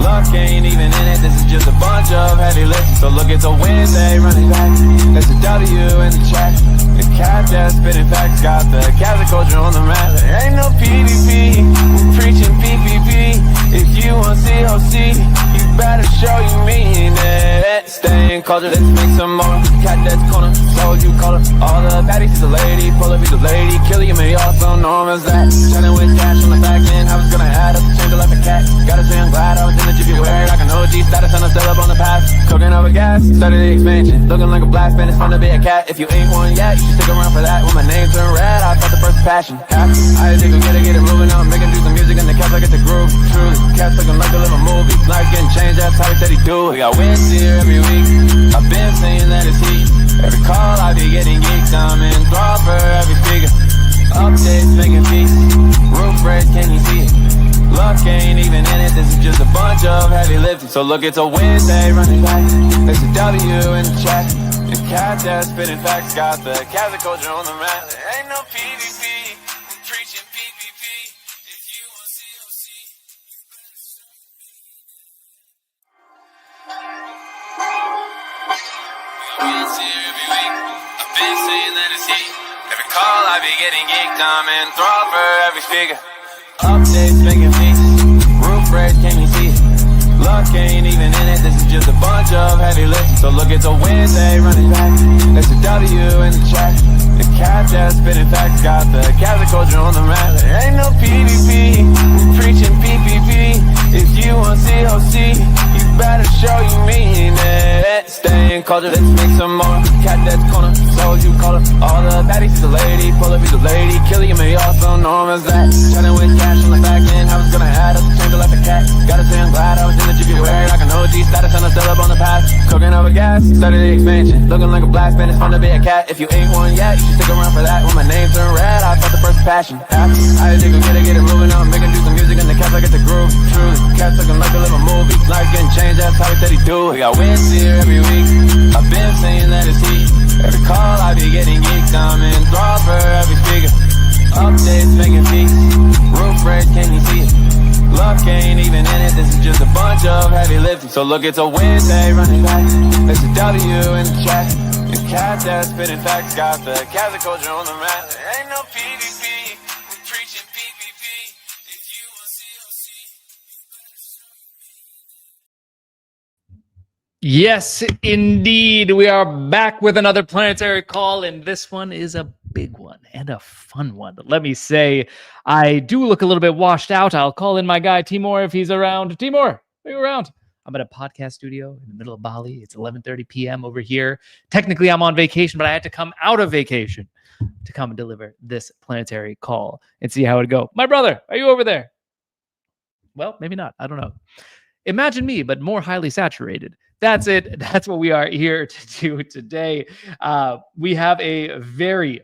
Luck ain't even in it, this is just a bunch of heavy lifting. So look, it's a Wednesday running back, there's a W in the chat. The Cadets spitting facts, got the Cadets culture on the map. There ain't no PvP, we're preaching PvP. If you want COC, you better show you mean it. Stay in culture, let's make some more. Cadets Corner, told you color. All the baddies is a lady, pull up, he's a lady. Killer, you may also know him as that. Chatting with Kash on the back end, I was gonna add up the change like a cat. Gotta say I'm glad I was in the Jupiverse. Like an OG status and I'm still up on the path. Cooking over gas, started the expansion. Looking like a blast man, it's fun to be a cat. If you ain't one yet, you should stick around for that. When my name turned red, I felt the first passion. I just go get it moving on. Making do some music and the cats like it's a groove. Truly, cats looking like a little movie. Life getting changed, that's how he said he do. We got wins here every week. I've been saying that it's heat. Every call I be getting geeked. I'm in thrall for every speaker. Updates making peace. Roof breaks, can you see it? Luck ain't even in it, this is just a bunch of heavy lifting. So look, it's a Wednesday running back, there's a W in the chat. The Cadets spitting facts, got the Cadets culture on the map. There ain't no PvP, we're preaching PvP. If you want COC, you better show me. We got wins here every week. I've been saying that it's heat. Every call I be getting geeked. I'm in thrall for every speaker. Updates making peace. Roof breaks, can you see it? Luck ain't even in it, this is just a bunch of heavy lifting. So look, it's a Wednesday running back, there's a W in the chat. The Cadets spitting facts, got the Cadets culture on the map. There ain't no PvP, we're preaching PvP. If you want COC, you better show you mean it. Stay in culture, let's make some more. Cadets Corner, told you color. All the baddies is a lady, pull up, he's a lady. Killer, you may also know him as that. Chatting with Kash on the back end, I was gonna add up the change like a cat. Gotta say I'm glad I was in the Jupiverse. Like an OG status and I'm still up on the path. Cooking over gas, started the expansion. Looking like a blast man, it's fun to be a cat. If you ain't one yet, you should stick around for that. When my name turned red, I felt the first passion. I just go get it moving on. Making do some music and the cats like it's a groove. Truly, cats looking like a little movie. Life getting changed, that's how he said he do. We got wins here every week. I've been saying that it's heat. Every call I be getting geeked. I'm in thrall for every speaker. Updates making peace. Roof breaks, can you see it? Luck ain't even in it, this is just a bunch of heavy lifting. So look, it's a Wednesday running back, there's a W in the chat. The Cadets spitting facts, got the Cadets culture on the map. There ain't no PvP, we're preaching PvP. If you want COC, you better show me. Yes, indeed. We are back with another Planetary call, and this one is a big one and a fun one. Let me say, I do look a little bit washed out. I'll call in my guy, Timur, if he's around. Timur, are you around? I'm at a podcast studio in the middle of Bali. It's 11:30 p.m. over here. Technically, I'm on vacation, but I had to come out of vacation to come and deliver this Planetary call and see how it go. My brother, are you over there? Well, maybe not. I don't know. Imagine me, but more highly saturated. That's it. That's what we are here to do today. We have a very,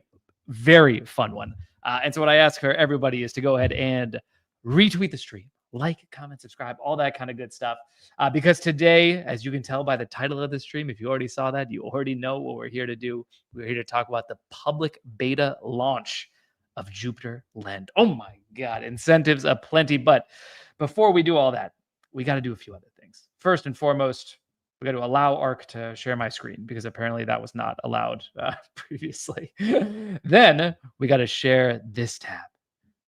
very fun one. And so what I ask everybody is to go ahead and retweet the stream, like, comment, subscribe, all that kind of good stuff. Because today, as you can tell by the title of the stream, if you already saw that, you already know what we're here to do. We're here to talk about the public beta launch of Jupiter Land. Oh my God, incentives aplenty. But before we do all that, we got to do a few other things. First and foremost, we got to allow Arc to share my screen because apparently that was not allowed previously. Then we got to share this tab.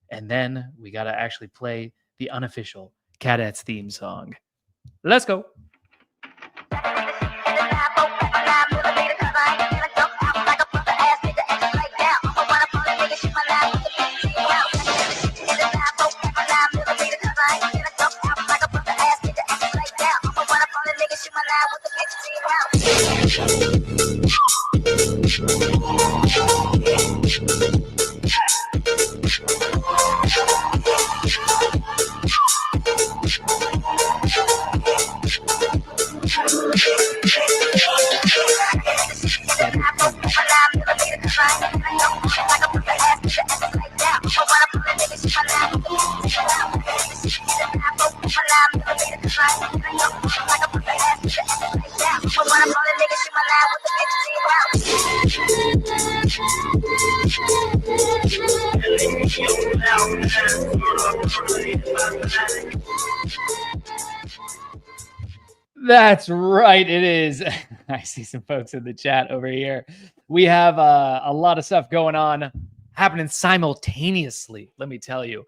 And then we got to actually play the unofficial Cadets theme song. Let's go. That's right. It is. I see some folks in the chat over here. We have a lot of stuff going on happening simultaneously. Let me tell you.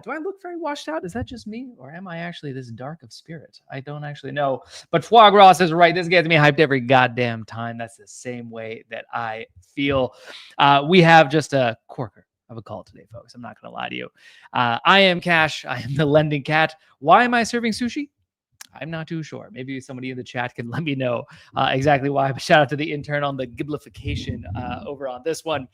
Do I look very washed out? Is that just me? Or am I actually this dark of spirit? I don't actually know. But Foie Gras is right. This gets me hyped every goddamn time. That's the same way that I feel. We have just a corker of a call today, folks. I'm not going to lie to you. I am Kash. I am the lending cat. Why am I serving sushi? I'm not too sure. Maybe somebody in the chat can let me know exactly why. But shout out to the intern on the giblification over on this one.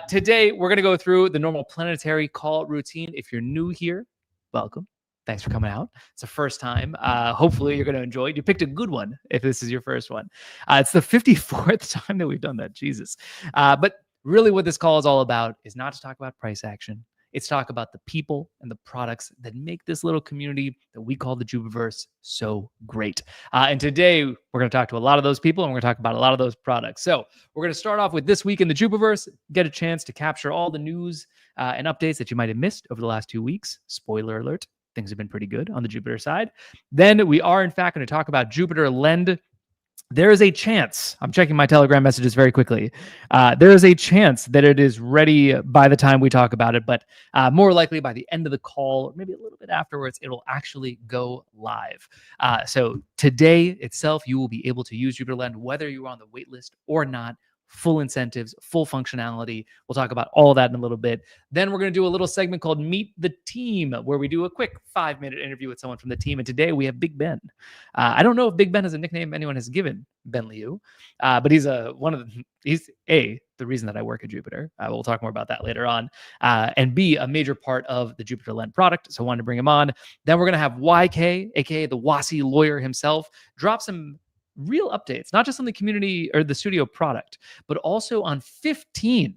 Today, we're going to go through the normal planetary call routine. If you're new here, welcome. Thanks for coming out. It's the first time. Hopefully, you're going to enjoy it. You picked a good one if this is your first one. It's the 54th time that we've done that. Jesus. But really what this call is all about is not to talk about price action. It's talk about the people and the products that make this little community that we call the Jupiverse so great. And today, we're going to talk to a lot of those people, and we're going to talk about a lot of those products. So we're going to start off with this week in the Jupiverse, get a chance to capture all the news and updates that you might have missed over the last 2 weeks. Spoiler alert, things have been pretty good on the Jupiter side. Then we are, in fact, going to talk about Jupiter Lend. There is a chance, I'm checking my Telegram messages very quickly. There is a chance that it is ready by the time we talk about it, but more likely by the end of the call, or maybe a little bit afterwards, it'll actually go live. So today itself, you will be able to use Jupiter Lend, whether you're on the wait list or not. Full incentives, full functionality. We'll talk about all of that in a little bit. Then we're going to do a little segment called Meet the Team, where we do a quick 5-minute interview with someone from the team. And today we have Big Ben. I don't know if Big Ben is a nickname anyone has given Ben Liu, but he's the reason that I work at Jupiter. We'll talk more about that later on. And B, a major part of the Jupiter Lend product. So I wanted to bring him on. Then we're going to have YK, aka the WASI lawyer himself, drop some real updates, not just on the community or the studio product, but also on 15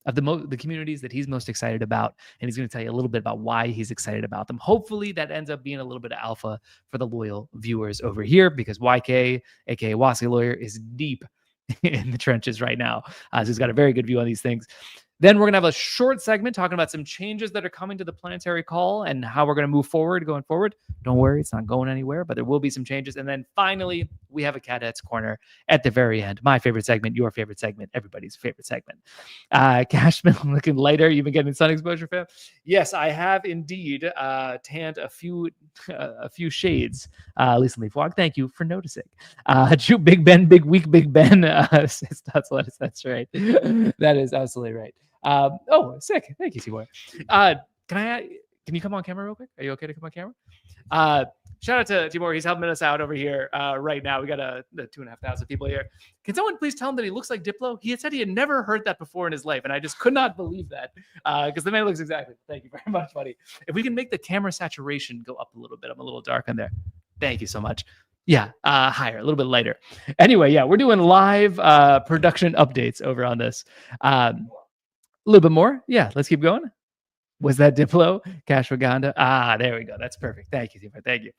of the communities that he's most excited about. And he's going to tell you a little bit about why he's excited about them. Hopefully that ends up being a little bit of alpha for the loyal viewers over here, because YK, aka WASI lawyer, is deep in the trenches right now. So he's got a very good view on these things. Then we're going to have a short segment talking about some changes that are coming to the planetary call and how we're going to move forward going forward. Don't worry, it's not going anywhere, but there will be some changes. And then finally, we have a Cadets Corner at the very end. My favorite segment, your favorite segment, everybody's favorite segment. Cashman looking lighter. You've been getting sun exposure, fam? Yes, I have indeed tanned a few shades recently. Fog, thank you for noticing. Big Ben, big week, Big Ben. That's right. That is absolutely right. Oh, sick. Thank you, T-Boy. Can you come on camera real quick? Are you okay to come on camera? Shout out to Timor. He's helping us out over here right now. We got the 2,500 people here. Can someone please tell him that he looks like Diplo? He had said he had never heard that before in his life, and I just could not believe that because the man looks exactly. Thank you very much, buddy. If we can make the camera saturation go up a little bit, I'm a little dark on there. Thank you so much. Yeah, higher, a little bit lighter. Anyway, yeah, we're doing live production updates over on this. A little bit more. Yeah, let's keep going. Was that Diplo? Cash Waganda? There we go. That's perfect. Thank you, Tifa. Thank you.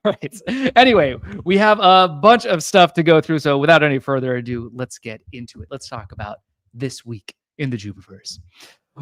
Right. Anyway, we have a bunch of stuff to go through. So without any further ado, let's get into it. Let's talk about this week in the Jupiverse.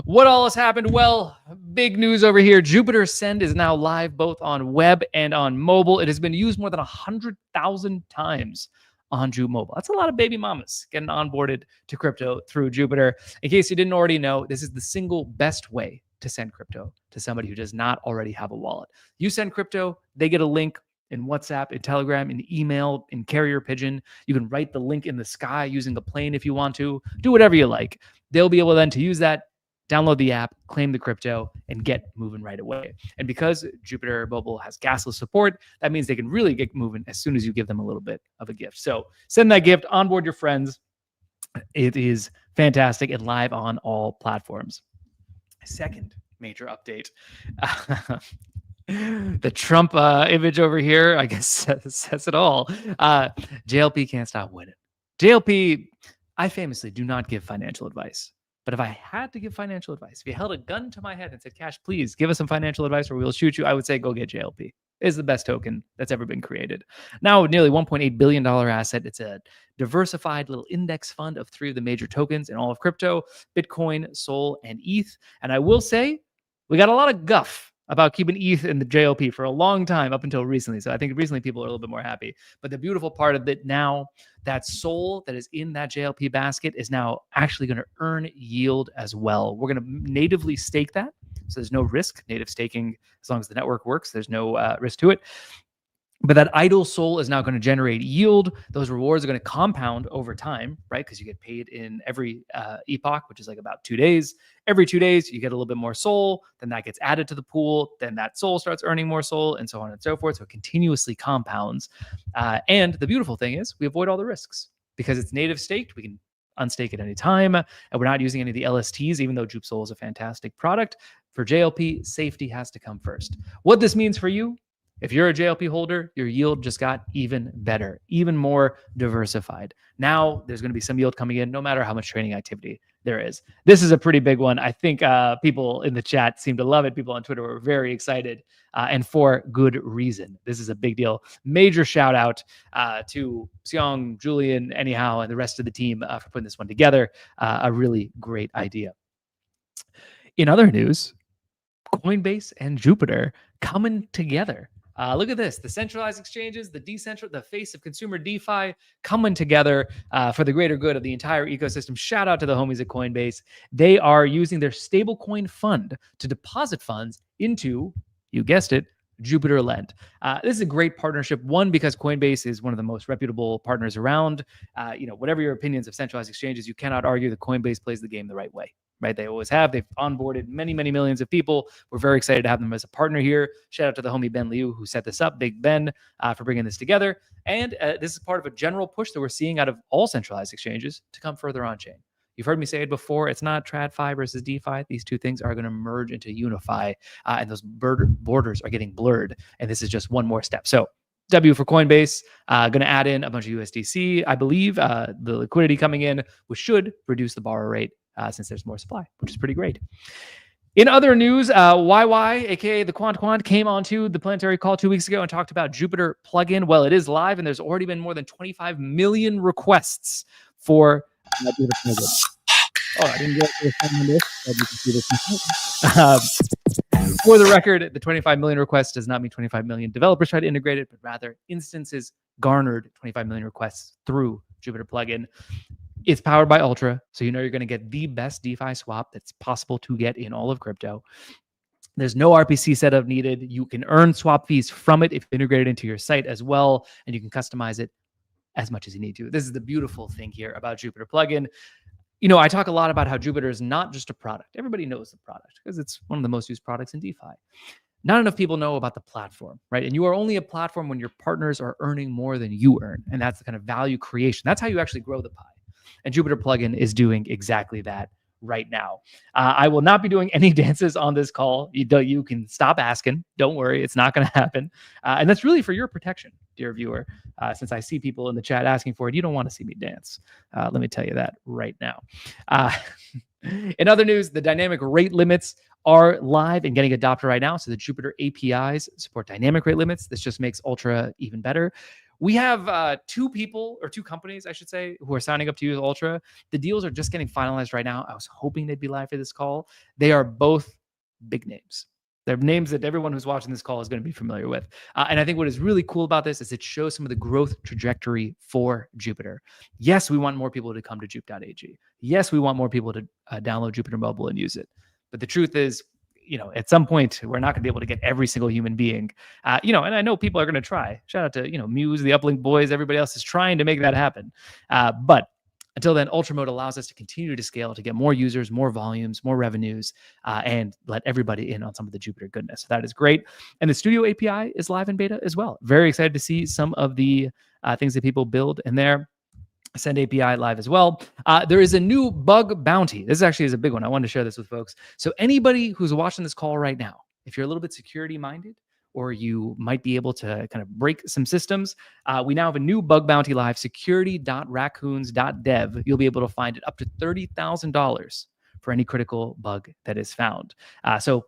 What all has happened? Well, big news over here. Jupiter Send is now live both on web and on mobile. It has been used more than 100,000 times on Jupe Mobile. That's a lot of baby mamas getting onboarded to crypto through Jupiter. In case you didn't already know, this is the single best way to send crypto to somebody who does not already have a wallet. You send crypto, they get a link in WhatsApp, in Telegram, in email, in carrier pigeon. You can write the link in the sky using a plane if you want to. Do whatever you like. They'll be able then to use that, download the app, claim the crypto, and get moving right away. And because Jupiter Mobile has gasless support, that means they can really get moving as soon as you give them a little bit of a gift. So send that gift, onboard your friends. It is fantastic and live on all platforms. Second major update. The Trump image over here, I guess, says it all. JLP can't stop winning. JLP, I famously do not give financial advice. But if I had to give financial advice, if you held a gun to my head and said, Cash, please give us some financial advice or we'll shoot you, I would say go get JLP. It is the best token that's ever been created. Now, with nearly $1.8 billion asset, it's a diversified little index fund of 3 of the major tokens in all of crypto, Bitcoin, Sol, and ETH. And I will say, we got a lot of guff about keeping ETH in the JLP for a long time up until recently. So I think recently people are a little bit more happy. But the beautiful part of it now, that SOL that is in that JLP basket is now actually going to earn yield as well. We're going to natively stake that. So there's no risk. Native staking, as long as the network works, there's no risk to it. But that idle SOL is now going to generate yield. Those rewards are going to compound over time, right? Because you get paid in every epoch, which is like about 2 days. Every 2 days, you get a little bit more SOL. Then that gets added to the pool. Then that SOL starts earning more SOL, and so on and so forth. So it continuously compounds. And the beautiful thing is we avoid all the risks because it's native staked. We can unstake at any time. And we're not using any of the LSTs, even though Jupe SOL is a fantastic product. For JLP, safety has to come first. What this means for you, if you're a JLP holder, your yield just got even better, even more diversified. Now there's going to be some yield coming in, no matter how much trading activity there is. This is a pretty big one. I think people in the chat seem to love it. People on Twitter were very excited, and for good reason. This is a big deal. Major shout out to Seong, Julian, anyhow, and the rest of the team for putting this one together. A really great idea. In other news, Coinbase and Jupiter coming together. Look at this. The centralized exchanges, the face of consumer DeFi coming together for the greater good of the entire ecosystem. Shout out to the homies at Coinbase. They are using their stablecoin fund to deposit funds into, you guessed it, Jupiter Lend. This is a great partnership. One, because Coinbase is one of the most reputable partners around. Whatever your opinions of centralized exchanges, you cannot argue that Coinbase plays the game the right way. Right? They always have. They've onboarded many, many millions of people. We're very excited to have them as a partner here. Shout out to the homie Ben Liu who set this up, Big Ben, for bringing this together. And this is part of a general push that we're seeing out of all centralized exchanges to come further on chain. You've heard me say it before. It's not TradFi versus DeFi. These two things are going to merge into Unify, and those borders are getting blurred. And this is just one more step. So W for Coinbase, going to add in a bunch of USDC, I believe, the liquidity coming in, which should reduce the borrow rate since there's more supply, which is pretty great. In other news, YY, aka the Quant, came onto the Planetary call 2 weeks ago and talked about Jupiter plugin. Well, it is live, and there's already been more than 25 million requests for Jupiter plugin. Oh, I didn't get to this. You can see this. For the record, the 25 million requests does not mean 25 million developers tried to integrate it, but rather instances garnered 25 million requests through Jupiter plugin. It's powered by Ultra, so you know you're going to get the best DeFi swap that's possible to get in all of crypto. There's no RPC setup needed. You can earn swap fees from it if integrated into your site as well, and you can customize it as much as you need to. This is the beautiful thing here about Jupiter plugin. I talk a lot about how Jupiter is not just a product. Everybody knows the product because it's one of the most used products in DeFi. Not enough people know about the platform, right? And you are only a platform when your partners are earning more than you earn. And that's the kind of value creation. That's how you actually grow the pie. And Jupiter plugin is doing exactly that right now. I will not be doing any dances on this call. You can stop asking. Don't worry. It's not going to happen. And that's really for your protection, dear viewer. Since I see people in the chat asking for it, you don't want to see me dance. Let me tell you that right now. In other news, the dynamic rate limits are live and getting adopted right now. So the Jupiter APIs support dynamic rate limits. This just makes Ultra even better. We have two companies, I should say, who are signing up to use Ultra. The deals are just getting finalized right now. I was hoping they'd be live for this call. They are both big names. They're names that everyone who's watching this call is going to be familiar with. And I think what is really cool about this is it shows some of the growth trajectory for Jupiter. Yes, we want more people to come to jupe.ag. Yes, we want more people to download Jupiter Mobile and use it. But the truth is, at some point, we're not going to be able to get every single human being, and I know people are going to try. Shout out to, Muse, the Uplink boys, everybody else is trying to make that happen. But until then, Ultra Mode allows us to continue to scale to get more users, more volumes, more revenues, and let everybody in on some of the Jupiter goodness. So that is great. And the Studio API is live in beta as well. Very excited to see some of the things that people build in there. Send API live as well. There is a new bug bounty. This actually is a big one. I wanted to share this with folks. So anybody who's watching this call right now, if you're a little bit security minded, or you might be able to kind of break some systems, we now have a new bug bounty live, security.raccoons.dev. You'll be able to find it up to $30,000 for any critical bug that is found. So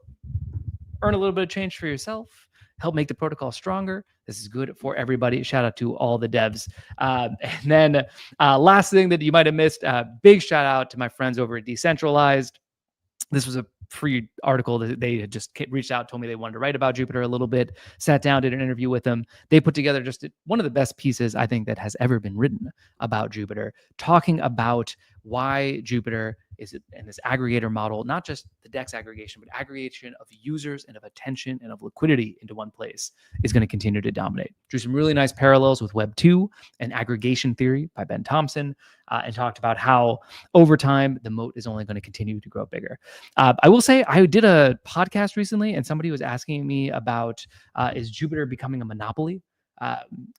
earn a little bit of change for yourself. Help make the protocol stronger. This is good for everybody. Shout out to all the devs. And then last thing that you might have missed, big shout out to my friends over at Decentralized. This was a free article that they had just reached out, told me they wanted to write about Jupiter a little bit, sat down, did an interview with them. They put together just one of the best pieces I think that has ever been written about Jupiter, talking about why Jupiter is in this aggregator model, not just the DEX aggregation, but aggregation of users and of attention and of liquidity into one place is going to continue to dominate. Drew some really nice parallels with Web 2 and aggregation theory by Ben Thompson, and talked about how over time the moat is only going to continue to grow bigger. I will say I did a podcast recently and somebody was asking me about is Jupiter becoming a monopoly?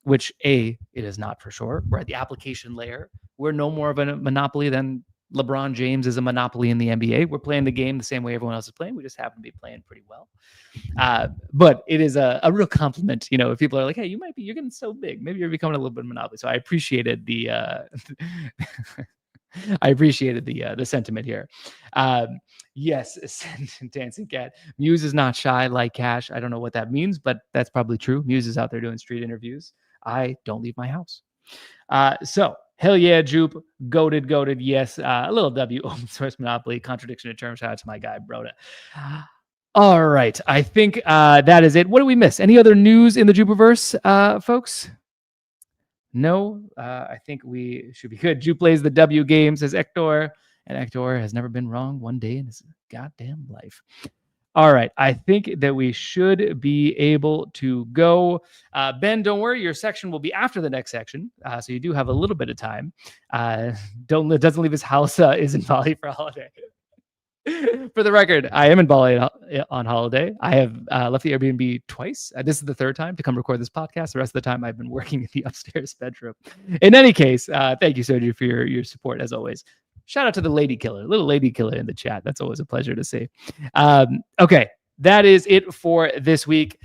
Which it is not for sure. We're at the application layer. We're no more of a monopoly than LeBron James is a monopoly in the NBA. We're playing the game the same way everyone else is playing. We just happen to be playing pretty well. But it is a real compliment, if people are like, hey, you're getting so big. Maybe you're becoming a little bit of a monopoly. So I appreciated the the sentiment here. Yes, Dancing Cat. Muse is not shy like Kash. I don't know what that means, but that's probably true. Muse is out there doing street interviews. I don't leave my house. So hell yeah, Jupe. Goated. Yes. A little W. Open source monopoly. Contradiction of terms. Shout out to my guy, Broda. All right. I think that is it. What do we miss? Any other news in the Jupiverse, folks? No, I think we should be good. Jupe plays the W game, says Hector. And Hector has never been wrong one day in his goddamn life. All right. I think that we should be able to go. Ben, don't worry. Your section will be after the next section. So you do have a little bit of time. Doesn't leave his house, is in Bali for a holiday. For the record, I am in Bali on holiday. I have left the Airbnb twice. This is the third time to come record this podcast. The rest of the time I've been working in the upstairs bedroom. In any case, thank you, Soju, for your support as always. Shout out to the lady killer, little lady killer in the chat. That's always a pleasure to see. Okay, that is it for this week.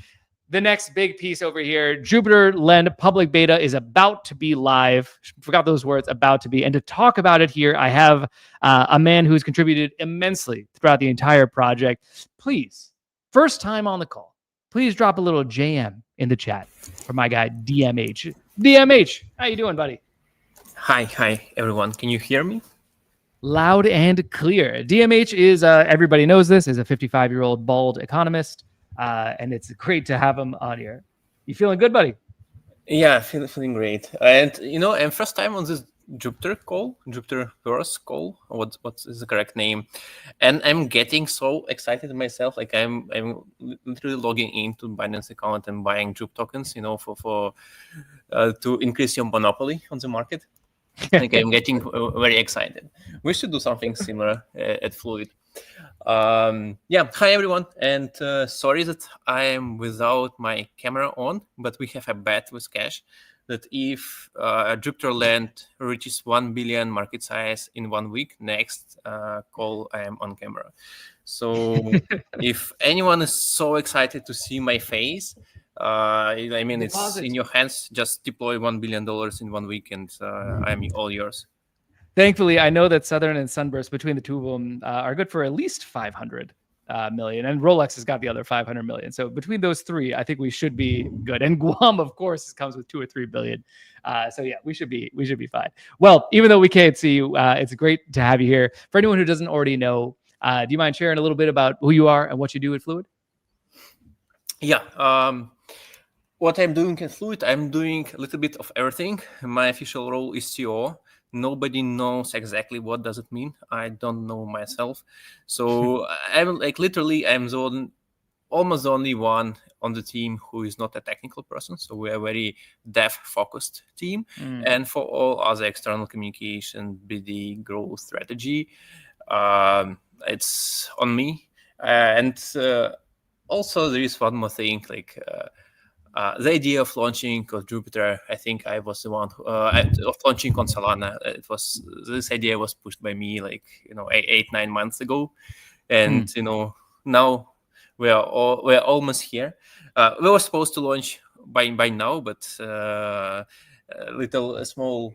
The next big piece over here, Jupiter Lend public beta is about to be live. Forgot those words, about to be. And to talk about it here, I have a man who's contributed immensely throughout the entire project. Please, first time on the call, please drop a little JM in the chat for my guy, DMH. DMH, how you doing, buddy? Hi, everyone. Can you hear me? Loud and clear. DMH is, everybody knows this, is a 55-year-old bald economist. And it's great to have him on here. You feeling good, buddy? Yeah, feeling great. And and first time on this Jupiverse call. What is the correct name? And I'm getting so excited myself. Like I'm literally logging into Binance account and buying Jup tokens. For to increase your monopoly on the market. Like I'm getting very excited. We should do something similar at Fluid. Hi everyone, and sorry that I am without my camera on, but we have a bet with Kash that if Jupiter Land reaches 1 billion market size in 1 week, next call I am on camera. So if anyone is so excited to see my face, it's in your hands. Just deploy $1 billion in 1 week, and I'm all yours. Thankfully, I know that Southern and Sunburst, between the two of them, are good for at least 500 million, and Rolex has got the other 500 million. So between those three, I think we should be good. And Guam, of course, comes with 2 or 3 billion. So yeah, we should be fine. Well, even though we can't see you, it's great to have you here. For anyone who doesn't already know, do you mind sharing a little bit about who you are and what you do at Fluid? Yeah. What I'm doing at Fluid, I'm doing a little bit of everything. My official role is CEO. Nobody knows exactly what does it mean. I don't know myself. So I'm almost the only one on the team who is not a technical person. So we are a very dev-focused team. And for all other external communication, BD, growth strategy, it's on me. And also there is one more thing, the idea of launching of Jupiter, I think I was the one of launching on Solana. This idea was pushed by me 8-9 months ago, and now we're almost here. We were supposed to launch by now, but a small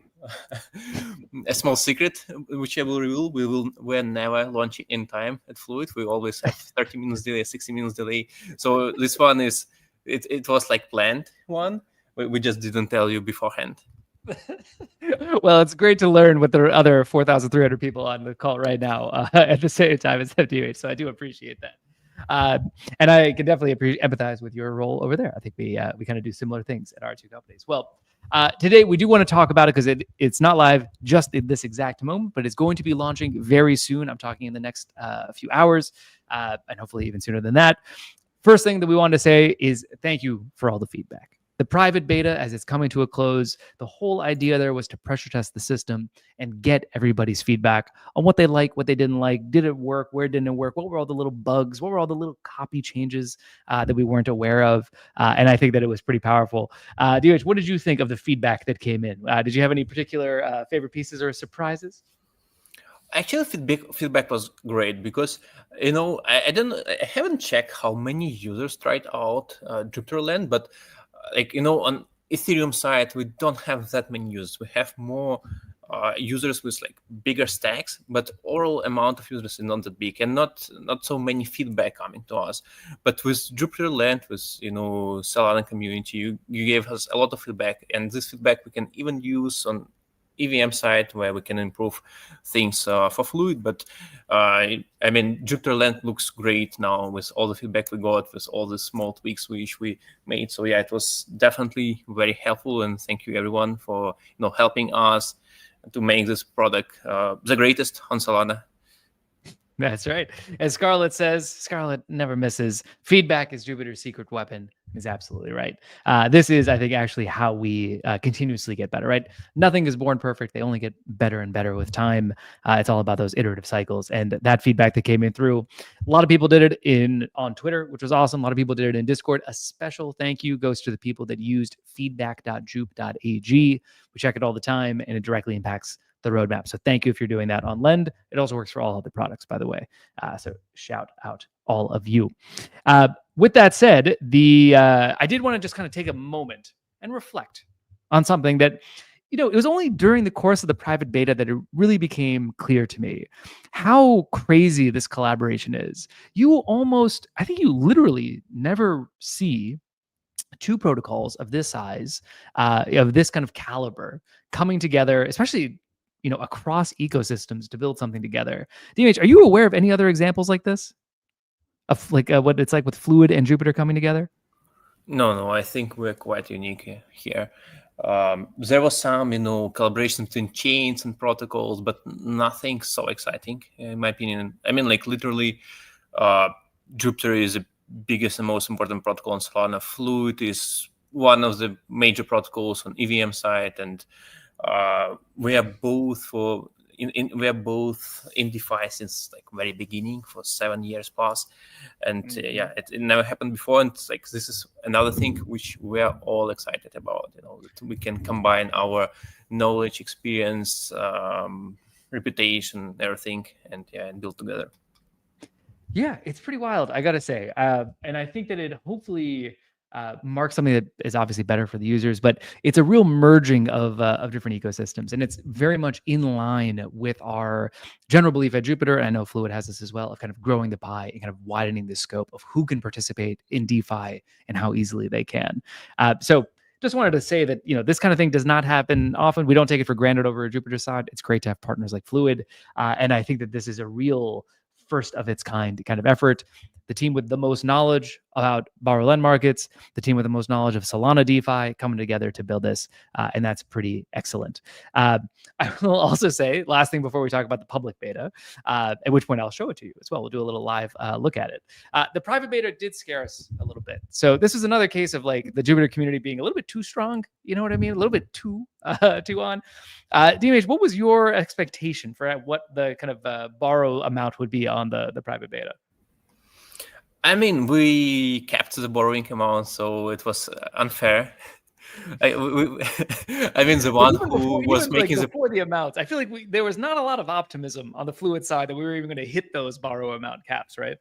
secret which I will reveal. We're never launching in time at Fluid. We always have 30 minutes delay, 60 minutes delay. So this one is. It was planned one. We just didn't tell you beforehand. Well, it's great to learn with the other 4,300 people on the call right now at the same time as FDH. So I do appreciate that. And I can definitely empathize with your role over there. I think we kind of do similar things at our two companies. Well, today we do want to talk about it because it's not live just in this exact moment, but it's going to be launching very soon. I'm talking in the next few hours, and hopefully even sooner than that. First thing that we wanted to say is thank you for all the feedback. The private beta, as it's coming to a close, the whole idea there was to pressure test the system and get everybody's feedback on what they like, what they didn't like, did it work, where didn't it work, what were all the little bugs, what were all the little copy changes that we weren't aware of, and I think that it was pretty powerful. DH, what did you think of the feedback that came in? Did you have any particular favorite pieces or surprises? Actually, feedback was great because I haven't checked how many users tried out Jupiterland, but on Ethereum side we don't have that many users. We have more users with like bigger stacks, but overall amount of users is not that big and not so many feedback coming to us. But with Jupiterland, with Solana community, you gave us a lot of feedback, and this feedback we can even use on EVM side where we can improve things for Fluid. But Jupiterland looks great now with all the feedback we got, with all the small tweaks which we made. So yeah, it was definitely very helpful, and thank you everyone for helping us to make this product the greatest on Solana. That's right. As Scarlett says, Scarlett never misses. Feedback is Jupiter's secret weapon. Is absolutely right. This is, I think, actually how we continuously get better, right? Nothing is born perfect. They only get better and better with time. It's all about those iterative cycles. And that feedback that came in through, a lot of people did it on Twitter, which was awesome. A lot of people did it in Discord. A special thank you goes to the people that used feedback.jupe.ag. We check it all the time, and it directly impacts the roadmap. So thank you if you're doing that on Lend. It also works for all other products, by the way. So shout out all of you. With that said, I did want to just kind of take a moment and reflect on something that, it was only during the course of the private beta that it really became clear to me how crazy this collaboration is. I think you literally never see two protocols of this size, of this kind of caliber coming together, especially across ecosystems to build something together. DMH, are you aware of any other examples like this? Of like what it's like with Fluid and Jupiter coming together? No, I think we're quite unique here. There was some, collaboration between chains and protocols, but nothing so exciting, in my opinion. Literally, Jupiter is the biggest and most important protocol on Solana. Fluid is one of the major protocols on EVM side, and we are both in DeFi since like very beginning for 7 years plus, and it never happened before. And like this is another thing which we are all excited about. That we can combine our knowledge, experience, reputation, everything, and build together. Yeah, it's pretty wild, I gotta say, and I think that it hopefully marks something that is obviously better for the users, but it's a real merging of different ecosystems, and it's very much in line with our general belief at Jupiter. And I know Fluid has this as well, of kind of growing the pie and kind of widening the scope of who can participate in DeFi and how easily they can. So just wanted to say that this kind of thing does not happen often. We don't take it for granted over at Jupiter side. It's great to have partners like Fluid, and I think that this is a real first of its kind of effort. The team with the most knowledge about borrow lend markets, the team with the most knowledge of Solana DeFi coming together to build this, and that's pretty excellent. I will also say, last thing before we talk about the public beta, at which point I'll show it to you as well. We'll do a little live look at it. The private beta did scare us a little bit. So this is another case of like the Jupiter community being a little bit too strong. You know what I mean? A little bit too on. DMH, what was your expectation for what the kind of borrow amount would be on the private beta? We kept the borrowing amount, so it was unfair. The one who was making before the amounts, I feel like there was not a lot of optimism on the Fluid side that we were even going to hit those borrow amount caps, right?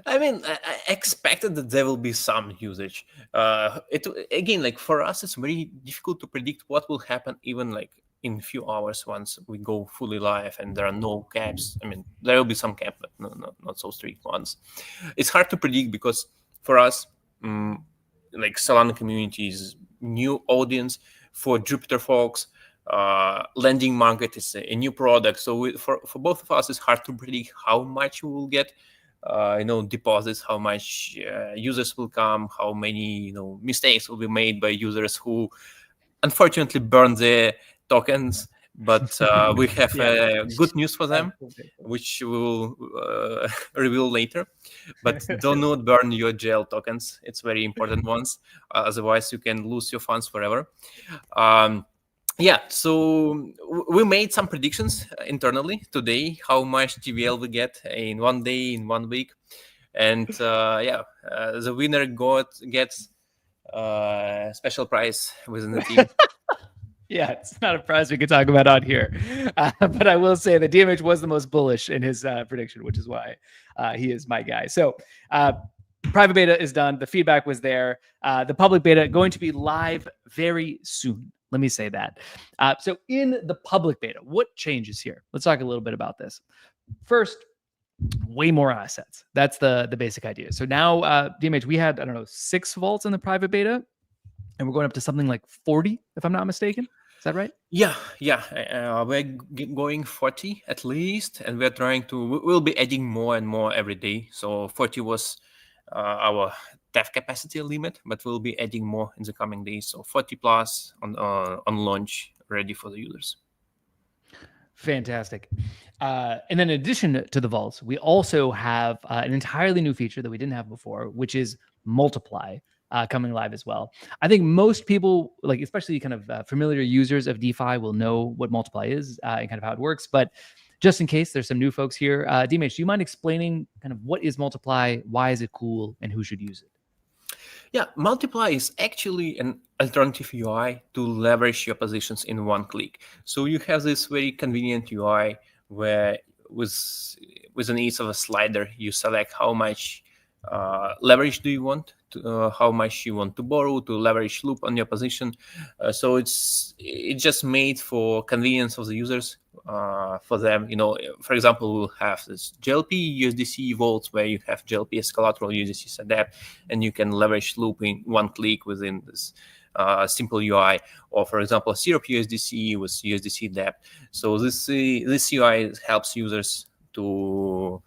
I expected that there will be some usage. For us, it's very difficult to predict what will happen, even like in a few hours once we go fully live and there are no caps. There will be some cap, but not so strict ones. It's hard to predict because for us, Solana community is new audience. for Jupiter folks, lending market is a new product. So for both of us, it's hard to predict how much we will get, deposits, how much users will come, how many, mistakes will be made by users who unfortunately burn their tokens. But we have good news for them, which we will reveal later. But do not burn your gel tokens. It's very important ones. Otherwise, you can lose your funds forever. So we made some predictions internally today, how much TVL we get in 1 day, in 1 week. And the winner gets a special prize within the team. Yeah, it's not a prize we could talk about on here. But I will say that DMH was the most bullish in his prediction, which is why he is my guy. So private beta is done. The feedback was there. The public beta going to be live very soon. Let me say that. So in the public beta, what changes here? Let's talk a little bit about this. First, way more assets. That's the basic idea. So now, DMH, we had, 6 vaults in the private beta, and we're going up to something like 40, if I'm not mistaken. Is that right? Yeah. We're going 40 at least, and we're trying to. We'll be adding more and more every day. So 40 was our dev capacity limit, but we'll be adding more in the coming days. So 40 plus on launch, ready for the users. Fantastic. And then in addition to the vaults, we also have an entirely new feature that we didn't have before, which is multiply. Coming live as well. I think most people, like especially kind of familiar users of DeFi, will know what multiply is and kind of how it works. But just in case there's some new folks here, DMH, do you mind explaining kind of what is multiply, why is it cool, and who should use it? Yeah, multiply is actually an alternative UI to leverage your positions in one click. So you have this very convenient UI where with an ease of a slider, you select how much leverage do you want, how much you want to borrow, to leverage loop on your position. So it's just made for convenience of the users, for them. For example, we'll have this GLP USDC vaults where you have GLP as collateral, USDC as adapt, and you can leverage loop in one click within this simple UI. Or for example, syrup USDC with USDC dApp. So this UI helps users to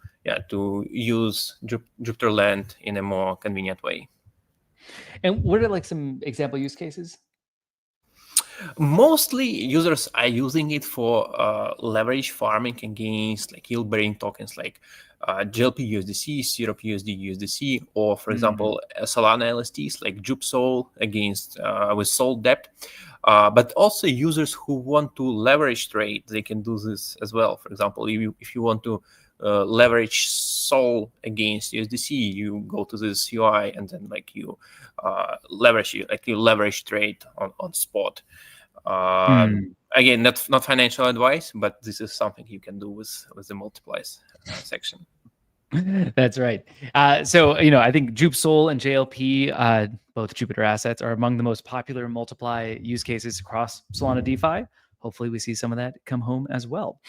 use Jupiter Land in a more convenient way. And what are like some example use cases? Mostly users are using it for leverage farming against like yield bearing tokens like GLP USDC, syrup USDC, or for example Solana LSTs like JupSol against with Sol dApp. But also users who want to leverage trade, they can do this as well. For example, if you want to leverage Sol against USDC, you go to this UI and then you leverage trade on spot. Again, that's not financial advice, but this is something you can do with the multiplies section. That's right. So I think JupSol and JLP, both Jupiter assets, are among the most popular multiply use cases across Solana DeFi. Hopefully we see some of that come home as well.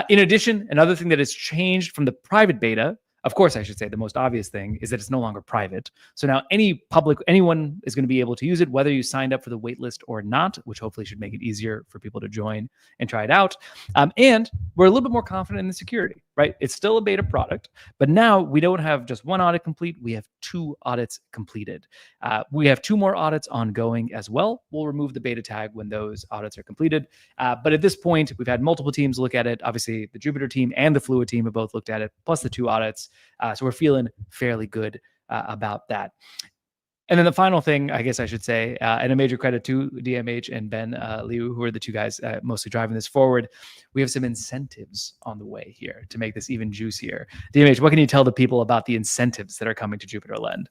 In addition, another thing that has changed from the private beta, of course, I should say the most obvious thing is that it's no longer private. So now anyone is going to be able to use it, whether you signed up for the waitlist or not, which hopefully should make it easier for people to join and try it out. And we're a little bit more confident in the security, right? It's still a beta product, but now we don't have just one audit complete. We have 2 audits completed. We have 2 more audits ongoing as well. We'll remove the beta tag when those audits are completed. But at this point, we've had multiple teams look at it. Obviously, the Jupiter team and the Fluid team have both looked at it, plus the 2 audits. So we're feeling fairly good about that. And then the final thing, I guess I should say, and a major credit to DMH and Ben Liu, who are the 2 guys mostly driving this forward. We have some incentives on the way here to make this even juicier. DMH, what can you tell the people about the incentives that are coming to Jupiter Lend?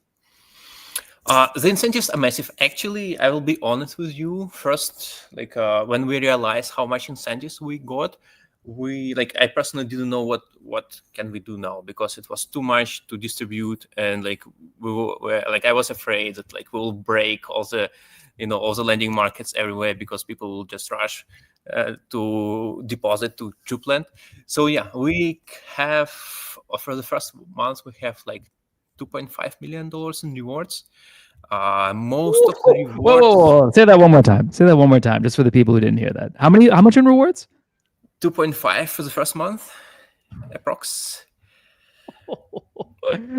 The incentives are massive. Actually, I will be honest with you. First, when we realized how much incentives we got, I personally didn't know what can we do now, because it was too much to distribute, and I was afraid that we will break all the lending markets everywhere because people will just rush to deposit to Jupland. So we have for the first month we have $2.5 million in rewards. Most of the Whoa, whoa, rewards, whoa. Say that one more time. Say that one more time, just for the people who didn't hear that. How much in rewards? 2.5 for the first month, approx.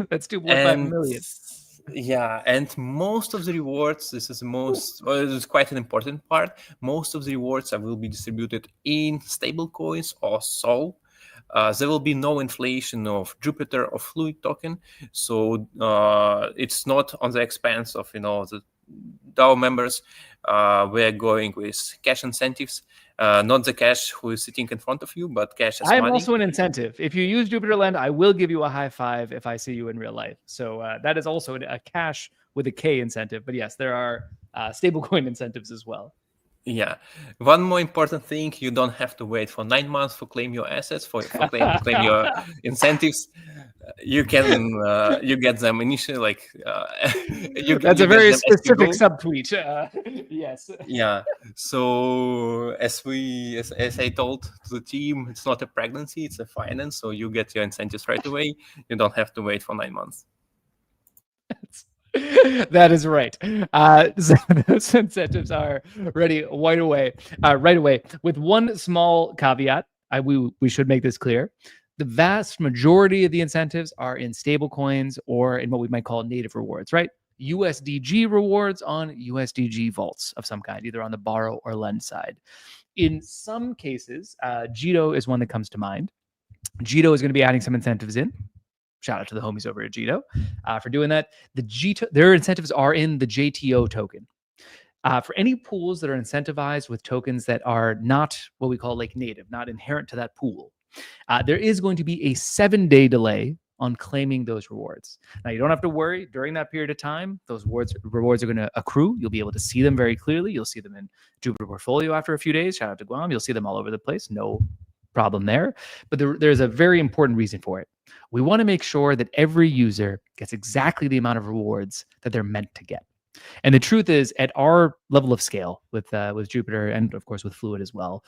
That's 2.5 And million. yeah, and most of the rewards, this is this is quite an important part. Most of the rewards will be distributed in stable coins or Sol. There will be no inflation of Jupiter or Fluid token, so it's not on the expense of the DAO members. We're going with cash incentives, not the Cash who is sitting in front of you, but Cash as I am money. also an incentive. If you use Jupiter Lend, I will give you a high five if I see you in real life. So that is also a Cash with a K incentive. But yes, there are stablecoin incentives as well. Yeah. One more important thing, you don't have to wait for 9 months for claim your assets, for claim your incentives. You can you get them initially, like That's you a get very them as you specific go. subtweet. Yes. Yeah. So as I told to the team, it's not a pregnancy, it's a finance. So you get your incentives right away. You don't have to wait for 9 months. That is right. So those incentives are ready right away. With one small caveat, we should make this clear. The vast majority of the incentives are in stable coins or in what we might call native rewards, right? USDG rewards on USDG vaults of some kind, either on the borrow or lend side. In some cases, Jito is one that comes to mind. Jito is going to be adding some incentives in. Shout out to the homies over at Jito for doing that. Their incentives are in the JTO token. For any pools that are incentivized with tokens that are not what we call like native, not inherent to that pool, there is going to be a 7-day delay on claiming those rewards. Now, you don't have to worry. During that period of time, those rewards are going to accrue. You'll be able to see them very clearly. You'll see them in Jupiter Portfolio after a few days. Shout out to Guam. You'll see them all over the place. No problem there. But there's a very important reason for it. We want to make sure that every user gets exactly the amount of rewards that they're meant to get. And the truth is, at our level of scale with Jupiter and of course with Fluid as well,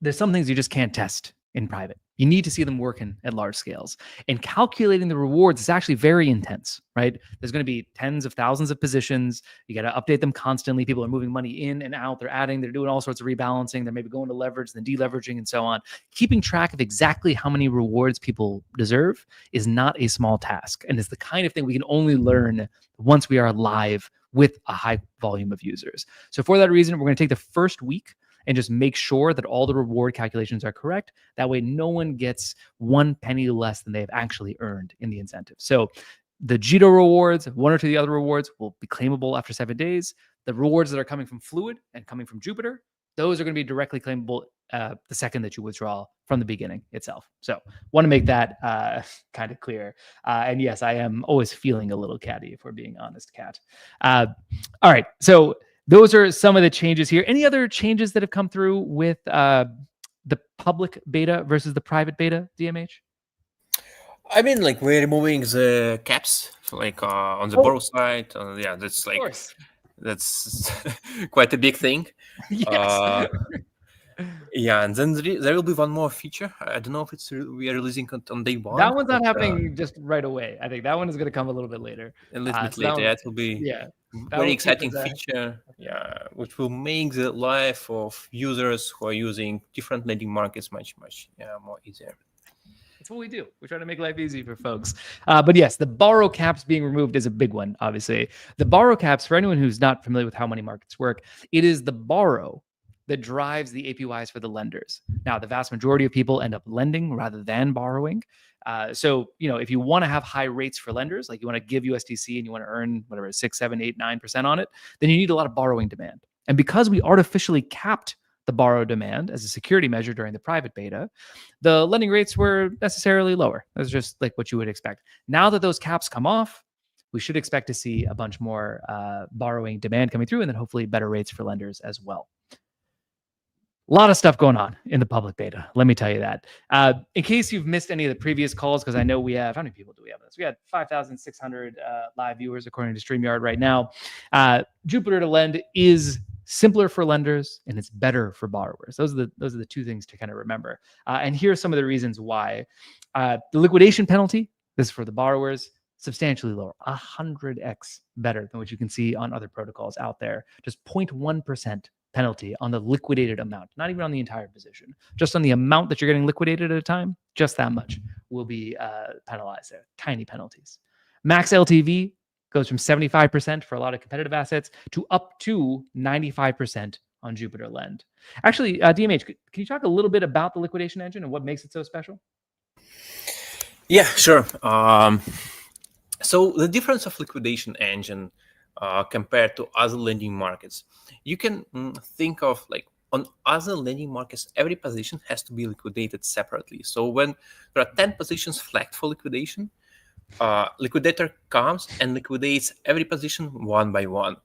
there's some things you just can't test in private. You need to see them working at large scales. And calculating the rewards is actually very intense, right? There's going to be tens of thousands of positions. You got to update them constantly. People are moving money in and out. They're adding, they're doing all sorts of rebalancing. They're maybe going to leverage, then deleveraging, and so on. Keeping track of exactly how many rewards people deserve is not a small task. And it's the kind of thing we can only learn once we are live with a high volume of users. So for that reason, we're going to take the first week and just make sure that all the reward calculations are correct. That way, no one gets 1 penny less than they've actually earned in the incentive. So the Jito rewards, one or two of the other rewards will be claimable after 7 days. The rewards that are coming from Fluid and coming from Jupiter, those are going to be directly claimable the second that you withdraw from the beginning itself. So want to make that kind of clear. And yes, I am always feeling a little catty, if we're being honest, Kat. All right, so those are some of the changes here. Any other changes that have come through with the public beta versus the private beta, DMH? I mean, like, we're removing the caps, like on the borrow side. Yeah, that's like that's quite a big thing. Yes. Yeah, and then there will be one more feature. I don't know if we are releasing it on day one. That one's not happening just right away. I think that one is going to come a little bit later. A little bit later. It will be very exciting feature. Yeah, which will make the life of users who are using different lending markets much more easier. That's what we do. We try to make life easy for folks. But yes, the borrow caps being removed is a big one, obviously. The borrow caps, for anyone who's not familiar with how money markets work, it is the borrow that drives the APYs for the lenders. Now, the vast majority of people end up lending rather than borrowing. So, if you want to have high rates for lenders, like you want to give USDC and you want to earn whatever, 6, 7, 8, 9% on it, then you need a lot of borrowing demand. And because we artificially capped the borrow demand as a security measure during the private beta, the lending rates were necessarily lower. That's just like what you would expect. Now that those caps come off, we should expect to see a bunch more borrowing demand coming through and then hopefully better rates for lenders as well. A lot of stuff going on in the public beta. Let me tell you that. In case you've missed any of the previous calls, because I know we have, how many people do we have? We had 5,600 live viewers according to StreamYard right now. Jupiter to lend is simpler for lenders and it's better for borrowers. Those are the two things to kind of remember. And here are some of the reasons why. The liquidation penalty, this is for the borrowers, substantially lower, 100x better than what you can see on other protocols out there. Just 0.1% penalty on the liquidated amount, not even on the entire position, just on the amount that you're getting liquidated at a time, just that much will be penalized there. Tiny penalties. Max LTV goes from 75% for a lot of competitive assets to up to 95% on Jupiter Lend. Actually, DMH, can you talk a little bit about the liquidation engine and what makes it so special? Yeah, sure. So the difference of liquidation engine compared to other lending markets, you can think of like on other lending markets, every position has to be liquidated separately. So when there are 10 positions flagged for liquidation, liquidator comes and liquidates every position one by one,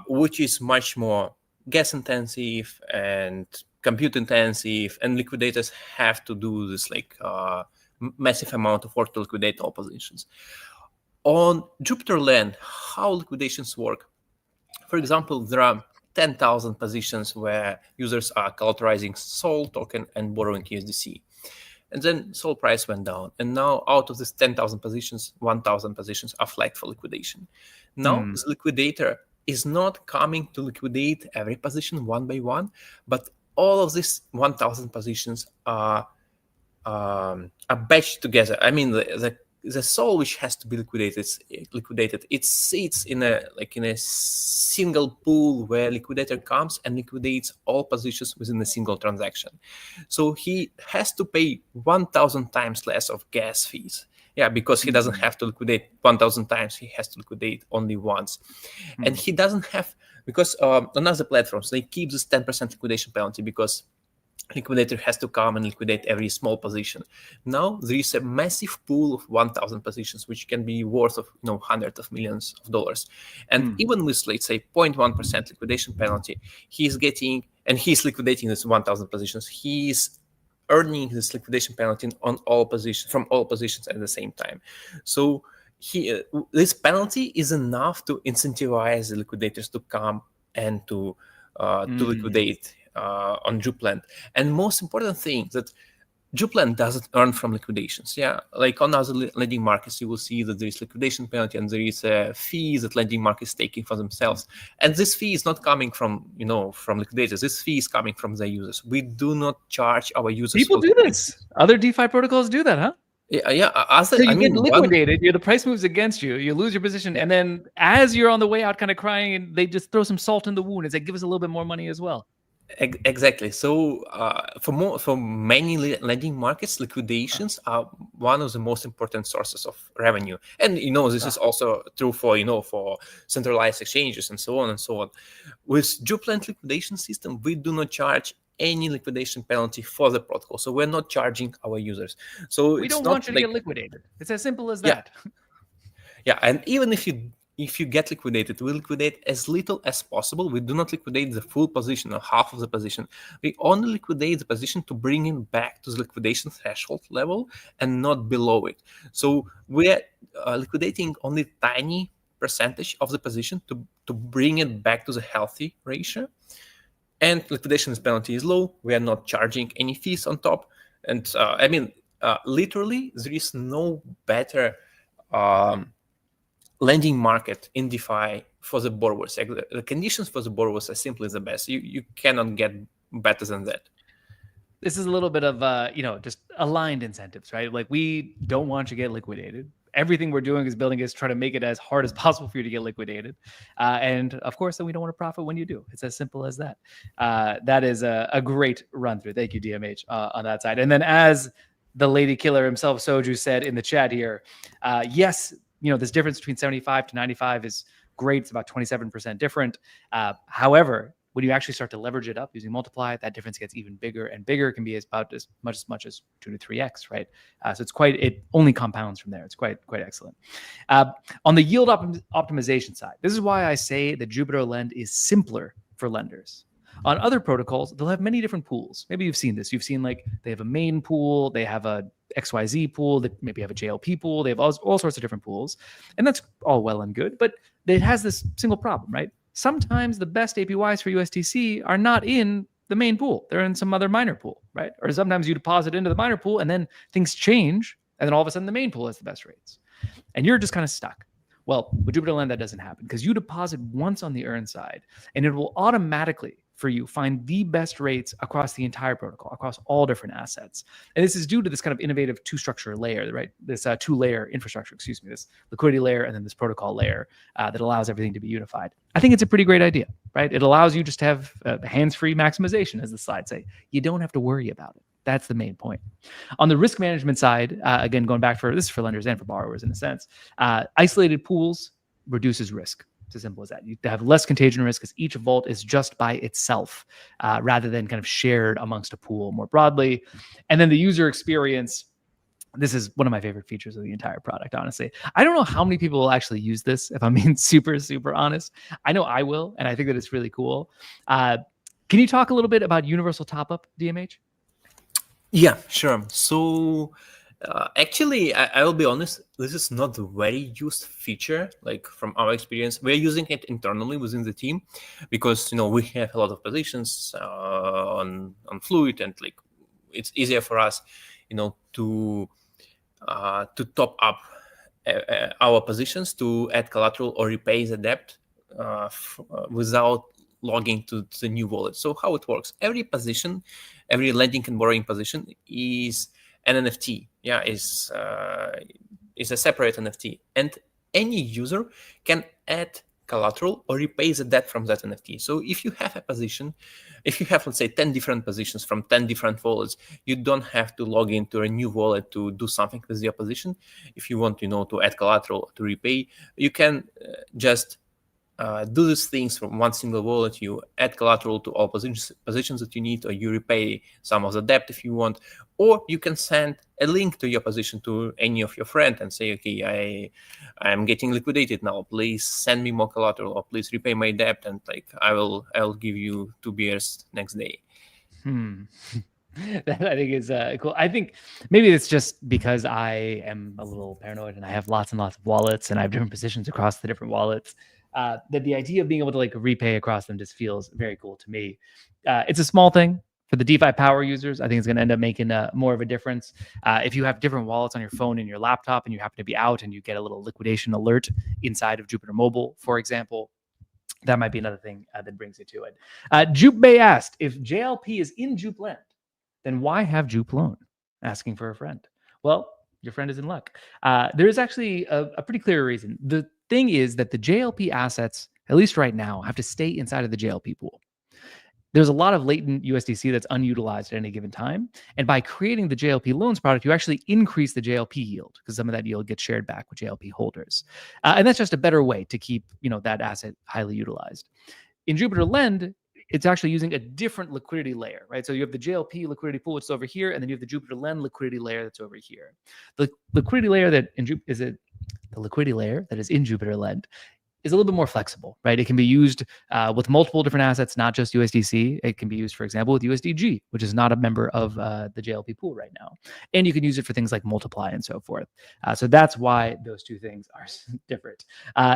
which is much more gas intensive and compute intensive, and liquidators have to do this like massive amount of work to liquidate all positions. On Jupiter Lend, how liquidations work? For example, there are 10,000 positions where users are collateralizing Sol token and borrowing USDC. And then Sol price went down. And now out of these 10,000 positions, 1,000 positions are flagged for liquidation. Now the liquidator is not coming to liquidate every position one by one, but all of these 1,000 positions are batched together. I mean, the Sol which has to be liquidated, it sits in a single pool where liquidator comes and liquidates all positions within a single transaction. So he has to pay 1,000 times less of gas fees. Yeah, because he doesn't have to liquidate 1,000 times. He has to liquidate only once. And he doesn't have, because on other platforms, they keep this 10% liquidation penalty because liquidator has to come and liquidate every small position. Now there is a massive pool of 1,000 positions, which can be worth of hundreds of millions of dollars. And even with, let's say, 0.1% liquidation penalty, he's liquidating this 1,000 positions. He's earning this liquidation penalty on all positions, from all positions at the same time. So this penalty is enough to incentivize the liquidators to come and to liquidate on Juplend. And most important thing that Juplend doesn't earn from liquidations. Yeah, like on other lending markets, you will see that there is liquidation penalty and there is a fee that lending markets taking for themselves. And this fee is not coming from liquidators. This fee is coming from the users. We do not charge our users. People do this. Other DeFi protocols do that, huh? Yeah. So you get liquidated. The price moves against you. You lose your position, and then as you're on the way out, kind of crying, and they just throw some salt in the wound and say, "Give us a little bit more money as well." Exactly. So for many lending markets, liquidations are one of the most important sources of revenue. And this is also true for centralized exchanges and so on and so on. With Juplend liquidation system, we do not charge any liquidation penalty for the protocol. So we're not charging our users. So we don't want you to get liquidated. It's as simple as that. Yeah, and even if you get liquidated, we liquidate as little as possible. We do not liquidate the full position or half of the position. We only liquidate the position to bring it back to the liquidation threshold level and not below it. So we're liquidating only tiny percentage of the position to bring it back to the healthy ratio. And liquidation penalty is low. We are not charging any fees on top. And literally, there is no better lending market in DeFi for the borrowers. The conditions for the borrowers are simply the best. You cannot get better than that. This is a little bit of just aligned incentives, right? Like, we don't want you to get liquidated. Everything we're doing is building is trying to make it as hard as possible for you to get liquidated. And of course, then we don't want to profit when you do. It's as simple as that. That is a great run through. Thank you, DMH, on that side. And then, as the lady killer himself, Soju, said in the chat here, yes, this difference between 75 to 95 is great. It's about 27% different. However, when you actually start to leverage it up using Multiply, that difference gets even bigger and bigger. It can be about as much as 2 to 3x, right? So it only compounds from there. It's quite excellent. On the yield optimization side, this is why I say that Jupiter Lend is simpler for lenders. On other protocols, they'll have many different pools. Maybe you've seen this. You've seen they have a main pool, they have a XYZ pool, they maybe have a JLP pool, they have all sorts of different pools. And that's all well and good, but it has this single problem, right? Sometimes the best APYs for USDC are not in the main pool. They're in some other minor pool, right? Or sometimes you deposit into the minor pool and then things change, and then all of a sudden the main pool has the best rates. and you're just kind of stuck. Well, with Jupiter Lend, that doesn't happen because you deposit once on the earn side, and it will automatically for you find the best rates across the entire protocol, across all different assets. And this is due to this kind of innovative two-structure layer, right? This two-layer infrastructure, this liquidity layer and then this protocol layer that allows everything to be unified. I think it's a pretty great idea, right? It allows you just to have hands-free maximization, as the slides say. You don't have to worry about it. That's the main point. On the risk management side, again, going back this is for lenders and for borrowers in a sense, isolated pools reduces risk. It's as simple as that. You have less contagion risk because each vault is just by itself rather than kind of shared amongst a pool more broadly. And then the user experience, this is one of my favorite features of the entire product, honestly. I don't know how many people will actually use this, if I'm being super, super honest. I know I will, and I think that it's really cool. Can you talk a little bit about universal top-up, DMH? Yeah, sure. So actually, I will be honest, this is not a very used feature, like from our experience. We're using it internally within the team because, we have a lot of positions on Fluid, and like it's easier for us, to top up our positions to add collateral or repay the debt without logging to the new wallet. So how it works, every lending and borrowing position is an NFT. Yeah, is a separate NFT, and any user can add collateral or repay the debt from that NFT. So if you have a position, if you have, let's say, 10 different positions from 10 different wallets, you don't have to log into a new wallet to do something with your position. If you want, to add collateral to repay, you can just do these things from one single wallet. You add collateral to all positions that you need, or you repay some of the debt if you want, or you can send a link to your position to any of your friends and say, okay, I'm getting liquidated now. Please send me more collateral, or please repay my debt, and like I'll give you 2 beers next day. That I think is cool. I think maybe it's just because I am a little paranoid and I have lots and lots of wallets and I have different positions across the different wallets. That the idea of being able to like repay across them just feels very cool to me. It's a small thing for the DeFi power users. I think it's going to end up making more of a difference. If you have different wallets on your phone and your laptop and you happen to be out and you get a little liquidation alert inside of Jupiter Mobile, for example, that might be another thing that brings you to it. Jupe Bay asked, if JLP is in Jupe Lend, then why have Jupe Loan? Asking for a friend. Well, your friend is in luck. There is actually a pretty clear reason. The thing is that the JLP assets, at least right now, have to stay inside of the JLP pool. There's a lot of latent USDC that's unutilized at any given time. And by creating the JLP loans product, you actually increase the JLP yield because some of that yield gets shared back with JLP holders. And that's just a better way to keep that asset highly utilized. In Jupiter Lend, it's actually using a different liquidity layer, right? So you have the JLP liquidity pool, which is over here, and then you have the Jupiter Lend liquidity layer that's over here. The liquidity layer that is in Jupiter Lend is a little bit more flexible, right? It can be used with multiple different assets, not just USDC. It can be used, for example, with USDG, which is not a member of the JLP pool right now. And you can use it for things like multiply and so forth. So that's why those two things are different.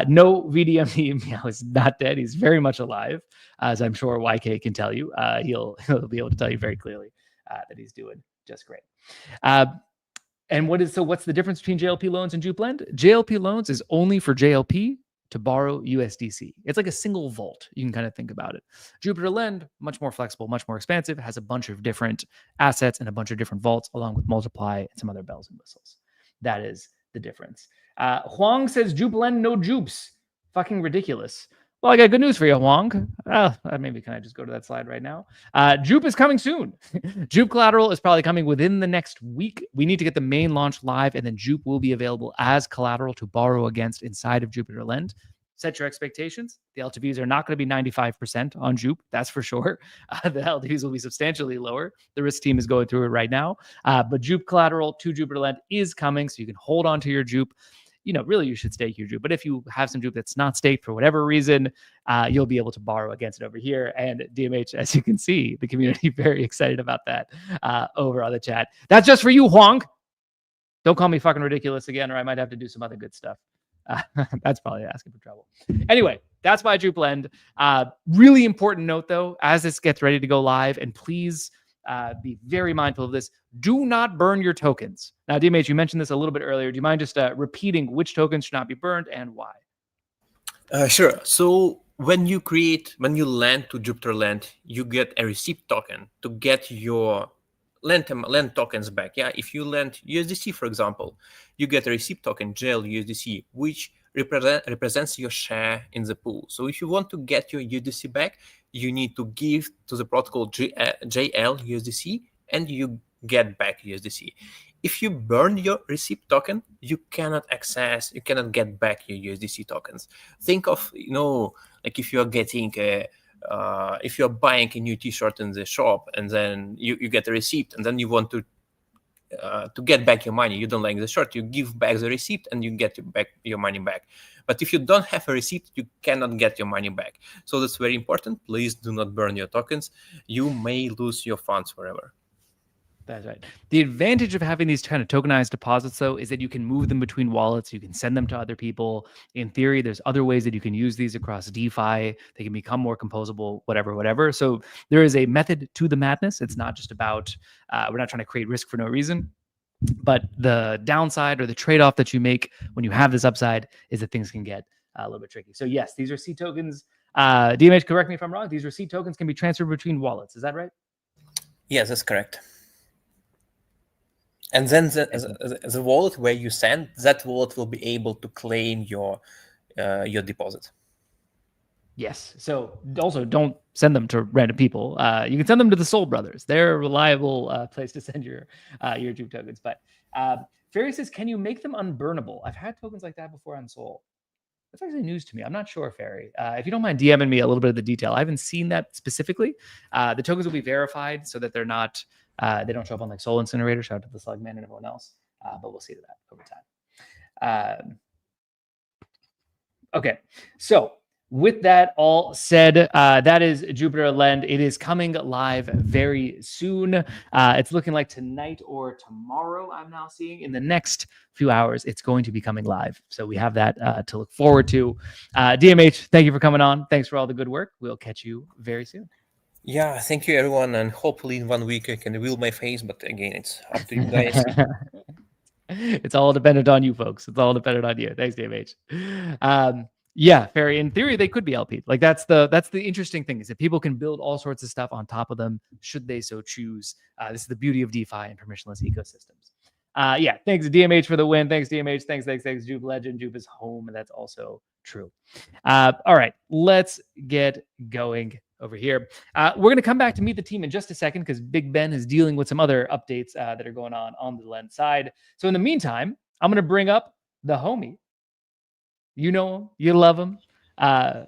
No VDMD Meow is not dead. He's very much alive, as I'm sure YK can tell you. He'll be able to tell you very clearly that he's doing just great. And what's the difference between JLP loans and Jupe Lend? JLP loans is only for JLP to borrow USDC. It's like a single vault. You can kind of think about it. Jupiter Lend, much more flexible, much more expansive, has a bunch of different assets and a bunch of different vaults along with multiply and some other bells and whistles. That is the difference. Huang says Jupe Lend, no jupes. Fucking ridiculous. Well, I got good news for you, Huang. Maybe can I just go to that slide right now? Jupe is coming soon. Jupe collateral is probably coming within the next week. We need to get the main launch live, and then Jupe will be available as collateral to borrow against inside of Jupiter Lend. Set your expectations. The LTVs are not going to be 95% on Jupe, that's for sure. The LTVs will be substantially lower. The risk team is going through it right now. But Jupe collateral to Jupiter Lend is coming, so you can hold on to your Jupe. Really you should stake your Jupe. But if you have some Jupe that's not staked for whatever reason, you'll be able to borrow against it over here. And DMH, as you can see, the community very excited about that over on the chat. That's just for you, Huang. Don't call me fucking ridiculous again, or I might have to do some other good stuff. That's probably asking for trouble. Anyway, that's my Jupe Lend. Really important note, though, as this gets ready to go live, and please be very mindful of this. Do not burn your tokens. Now, DMH, you mentioned this a little bit earlier. Do you mind just repeating which tokens should not be burned and why? Sure. So when you land to Jupiter land, you get a receipt token to get your land tokens back. Yeah, if you land USDC, for example, you get a receipt token, JL USDC, which represents your share in the pool. So if you want to get your USDC back, you need to give to the protocol JL USDC, and you get back USDC. If you burn your receipt token, you cannot get back your USDC tokens. Think of, like if you're getting if you're buying a new T-shirt in the shop, and then you get a receipt, and then you want to get back your money. You don't like the shirt, you give back the receipt, and you get your money back. But if you don't have a receipt, you cannot get your money back. So that's very important. Please do not burn your tokens. You may lose your funds forever. That's right. The advantage of having these kind of tokenized deposits, though, is that you can move them between wallets. You can send them to other people. In theory, there's other ways that you can use these across DeFi. They can become more composable, whatever. So there is a method to the madness. It's not just about, we're not trying to create risk for no reason. But the downside or the trade-off that you make when you have this upside is that things can get a little bit tricky. So yes, these are seed tokens. DMH, correct me if I'm wrong. These receipt tokens can be transferred between wallets. Is that right? Yes, that's correct. And then the wallet where you send, that wallet will be able to claim your deposit. Yes. So also don't send them to random people. You can send them to the Soul Brothers. They're a reliable place to send your Jupe tokens. But Fairy says, can you make them unburnable? I've had tokens like that before on Soul. That's actually news to me. I'm not sure, Fairy. If you don't mind DMing me a little bit of the detail, I haven't seen that specifically. The tokens will be verified so that they're not, they don't show up on like Soul Incinerator. Shout out to the Slugman and everyone else. But we'll see to that over time. Okay. So with that all said, that is Jupiter Lend. It is coming live very soon. It's looking like tonight or tomorrow, I'm now seeing. In the next few hours, it's going to be coming live. So we have that to look forward to. DMH, thank you for coming on. Thanks for all the good work. We'll catch you very soon. Yeah, thank you, everyone. And hopefully in 1 week I can reveal my face. But again, it's up to you guys. It's all dependent on you, folks. It's all dependent on you. Thanks, DMH. Yeah, Fairy. In theory, they could be LP. Like that's the interesting thing is that people can build all sorts of stuff on top of them, should they so choose. This is the beauty of DeFi and permissionless ecosystems. Yeah, thanks DMH for the win. Thanks DMH. Thanks Jupe Legend. Jupe is home, and that's also true. All right, let's get going over here. We're going to come back to meet the team in just a second because Big Ben is dealing with some other updates that are going on the Lend side. So in the meantime, I'm going to bring up the homie. You know him, you love him. A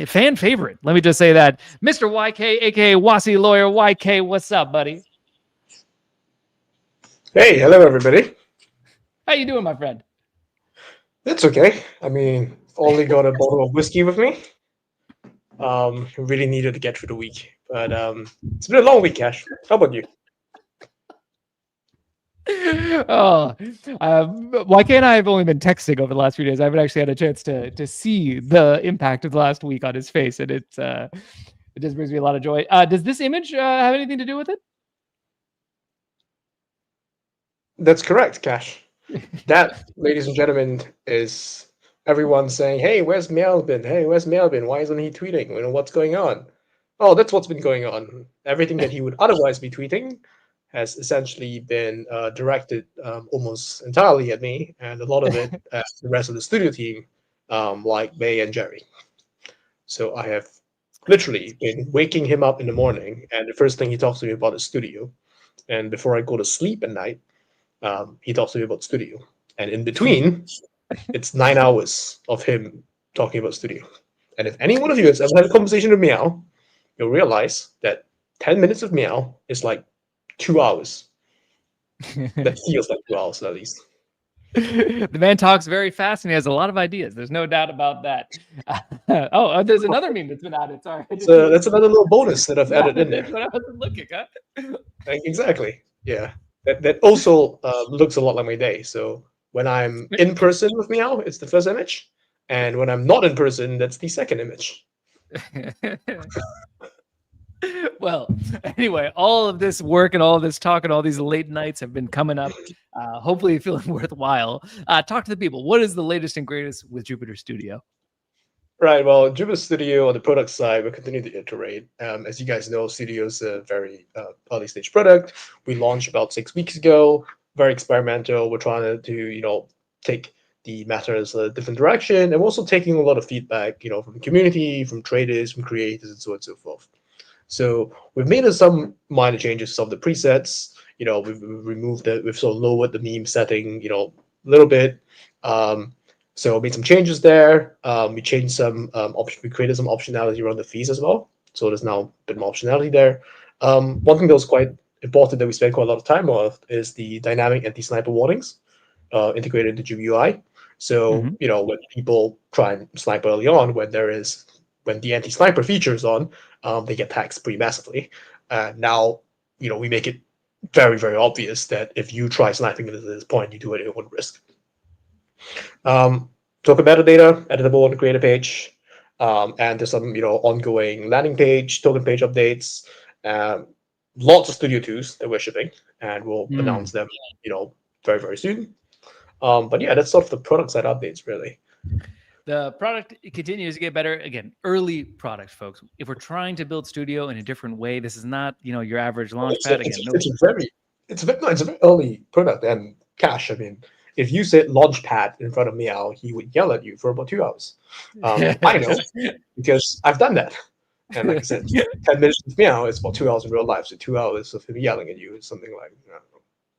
fan favorite. Let me just say that. Mr. YK, aka Wasi Lawyer. YK, what's up, buddy? Hey, hello everybody. How you doing, my friend? It's okay. I mean, only got a bottle of whiskey with me. Really needed to get through the week. But it's been a long week, Kash. How about you? YK and I have only been texting over the last few days. I haven't actually had a chance to see the impact of the last week on his face, and it just brings me a lot of joy. Does this image have anything to do with it? That's correct, Kash. That, ladies and gentlemen, is everyone saying, "Hey, where's Melvin? Hey, where's Melvin? Why isn't he tweeting? You know, what's going on?" Oh, that's what's been going on. Everything that he would otherwise be tweeting has essentially been directed almost entirely at me, and a lot of it at the rest of the studio team, like May and Jerry. So I have literally been waking him up in the morning, and the first thing he talks to me about is studio. And before I go to sleep at night, he talks to me about studio. And in between, it's 9 hours of him talking about studio. And if any one of you has ever had a conversation with Meow, you'll realize that 10 minutes of Meow is like 2 hours. That feels like 2 hours at least. The man talks very fast and he has a lot of ideas. There's no doubt about that. There's another meme that's been added. Sorry. So that's another little bonus that I've added in there. That's what I wasn't looking at. Exactly. Yeah. That also looks a lot like my day. So when I'm in person with Meow, it's the first image. And when I'm not in person, that's the second image. Well, anyway, all of this work and all of this talk and all these late nights have been coming up. Hopefully feeling worthwhile. Talk to the people. What is the latest and greatest with Jupiter Studio? Right. Well, Jupiverse Studio on the product side, we're continuing to iterate. As you guys know, Studio is a very early stage product. We launched about 6 weeks ago. Very experimental. We're trying to take the matters a different direction, and we're also taking a lot of feedback, from the community, from traders, from creators, and so on and so forth. So we've made some minor changes to some of the presets. We've removed it. We've sort of lowered the meme setting, a little bit. So we made some changes there. We changed some we created some optionality around the fees as well. So there's now a bit more optionality there. One thing that was quite important that we spent quite a lot of time on is the dynamic anti-sniper warnings integrated into GUI. So when people try and snipe early on, when the anti-sniper feature is on, they get taxed pretty massively. Now we make it very, very obvious that if you try sniping at this point, you do it at your own risk. Token metadata editable on the creator page, and there's some ongoing landing page, token page updates, lots of Studio 2s that we're shipping, and we'll announce them very, very soon. But yeah, that's sort of the product side updates really. The product continues to get better. Again, early product, folks. If we're trying to build Studio in a different way, this is not your average launchpad. It's a very early product. And Kash, I mean, if you said launchpad in front of Meow, he would yell at you for about 2 hours. I know because I've done that. And like I said, 10 minutes with Meow is about 2 hours in real life. So 2 hours of him yelling at you is something like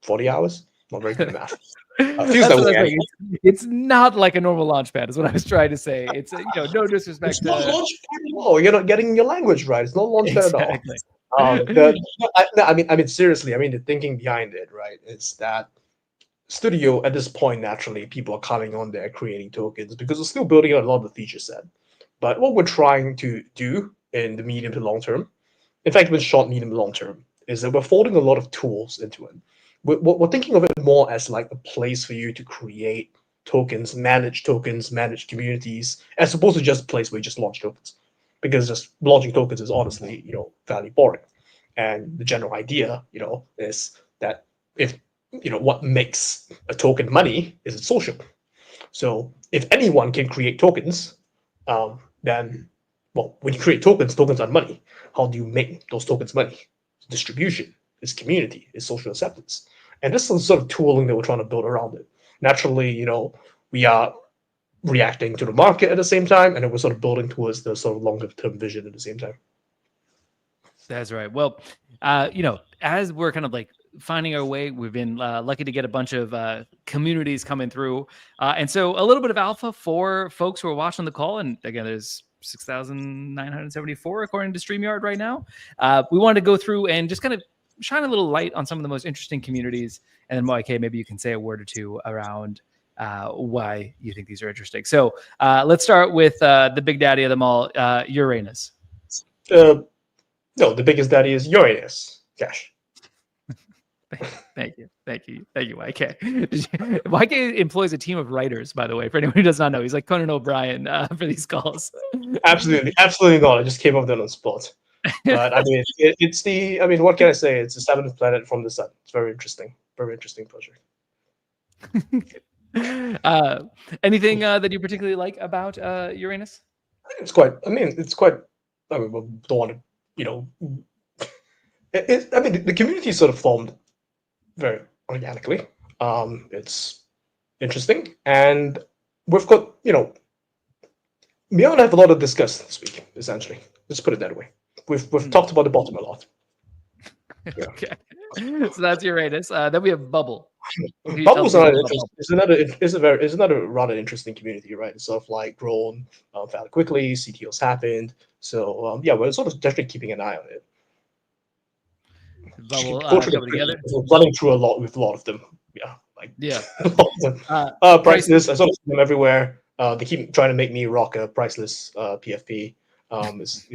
40 hours. Not very good at math. It's not like a normal launchpad, is what I was trying to say. It's no disrespect. It's not launchpad at all. You're not getting your language right. It's not launchpad exactly. at all. I mean, seriously. I mean, the thinking behind it, right, is that Studio at this point, naturally, people are coming on there creating tokens because we're still building out a lot of the feature set. But what we're trying to do in the medium to long term, in fact, with short, medium, long term, is that we're folding a lot of tools into it. We're thinking of it more as like a place for you to create tokens, manage communities, as opposed to just a place where you just launch tokens. Because just launching tokens is honestly, fairly boring. And the general idea, is that if what makes a token money is it's social. So if anyone can create tokens, then when you create tokens are money. How do you make those tokens money? Distribution, it's community, it's social acceptance. And this is the sort of tooling that we're trying to build around it. Naturally, we are reacting to the market at the same time, and then we're sort of building towards the sort of longer term vision at the same time. That's right. Well, as we're kind of like finding our way, we've been lucky to get a bunch of communities coming through. And so a little bit of alpha for folks who are watching the call. And again, there's 6,974 according to StreamYard right now. We wanted to go through and just kind of shine a little light on some of the most interesting communities. And then YK, maybe you can say a word or two around why you think these are interesting. So let's start with the big daddy of them all, Uranus. No, the biggest daddy is Uranus. Kash. Thank you, YK. YK employs a team of writers, by the way, for anyone who does not know. He's like Conan O'Brien for these calls. Absolutely not. I just came up there on the spot. But I mean, it's the. I mean, what can I say? It's the seventh planet from the sun. It's very interesting project. Anything that you particularly like about Uranus? It's quite. I mean, don't want to. I mean, the community sort of formed very organically. It's interesting, and we've got Meow and I have a lot to discuss this week. Essentially, let's put it that way. We've talked about the bottom a lot. Yeah. Okay, so that's Uranus. Then we have Bubble. Bubble's another rather interesting community, right? It's sort of like grown fairly quickly. CTOs happened, so we're sort of definitely keeping an eye on it. Bubble together. Running through a lot with a lot of them. Priceless. I sort of see them everywhere. They keep trying to make me rock a priceless PFP. It's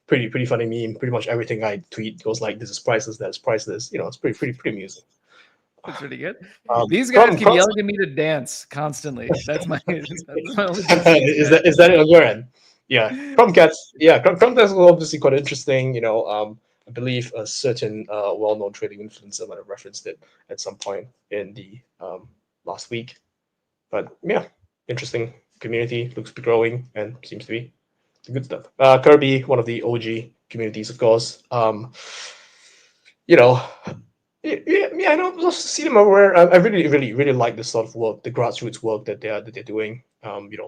pretty funny meme. Pretty much everything I tweet goes like, "This is priceless. That's priceless." It's pretty amusing. That's pretty good. These guys keep yelling at me to dance constantly. That's my only. Is that on your end? Yeah, Chromecats. Yeah, Chromecats is obviously quite interesting. I believe a certain well-known trading influencer might have referenced it at some point in the last week. But yeah, interesting community. Looks to be growing and seems to be good stuff. Kirby, one of the OG communities, of course. You know, yeah, I don't just see them everywhere. I really, really, really like this sort of work, the grassroots work that they're doing.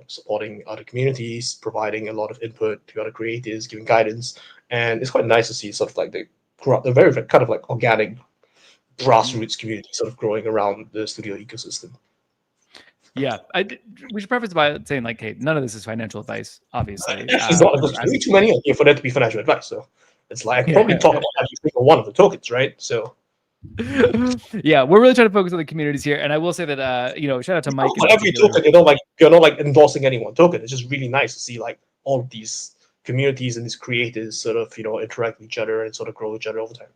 Supporting other communities, providing a lot of input to other creators, giving guidance, and it's quite nice to see sort of like the very kind of like organic grassroots community sort of growing around the studio ecosystem. Yeah, we should preface by saying like, hey, none of this is financial advice, obviously. There's not there's way too many here for that to be financial advice. So it's like I could probably talk about every single one of the tokens, right? So yeah, we're really trying to focus on the communities here, and I will say that shout out to Mike. Every token, you're not like endorsing any one token. It's just really nice to see like all of these communities and these creators sort of interact with each other and sort of grow each other over time.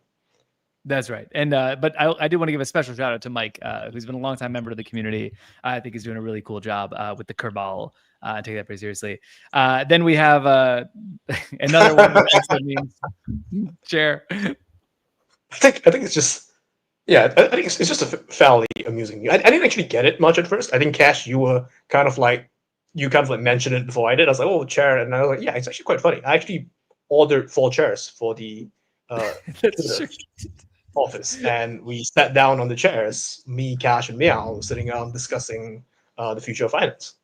That's right. And but I do want to give a special shout out to Mike, who's been a longtime member of the community. I think he's doing a really cool job with the Kerbal. Take that pretty seriously. Then we have another one that also means chair. I think it's just I think it's just a fairly amusing. I didn't actually get it much at first. I think Kash, you kind of like mentioned it before I did. I was like, oh, chair, and I was like, yeah, it's actually quite funny. I actually ordered 4 chairs for the office, and we sat down on the chairs, me, Kash, and Meow, sitting down discussing the future of finance.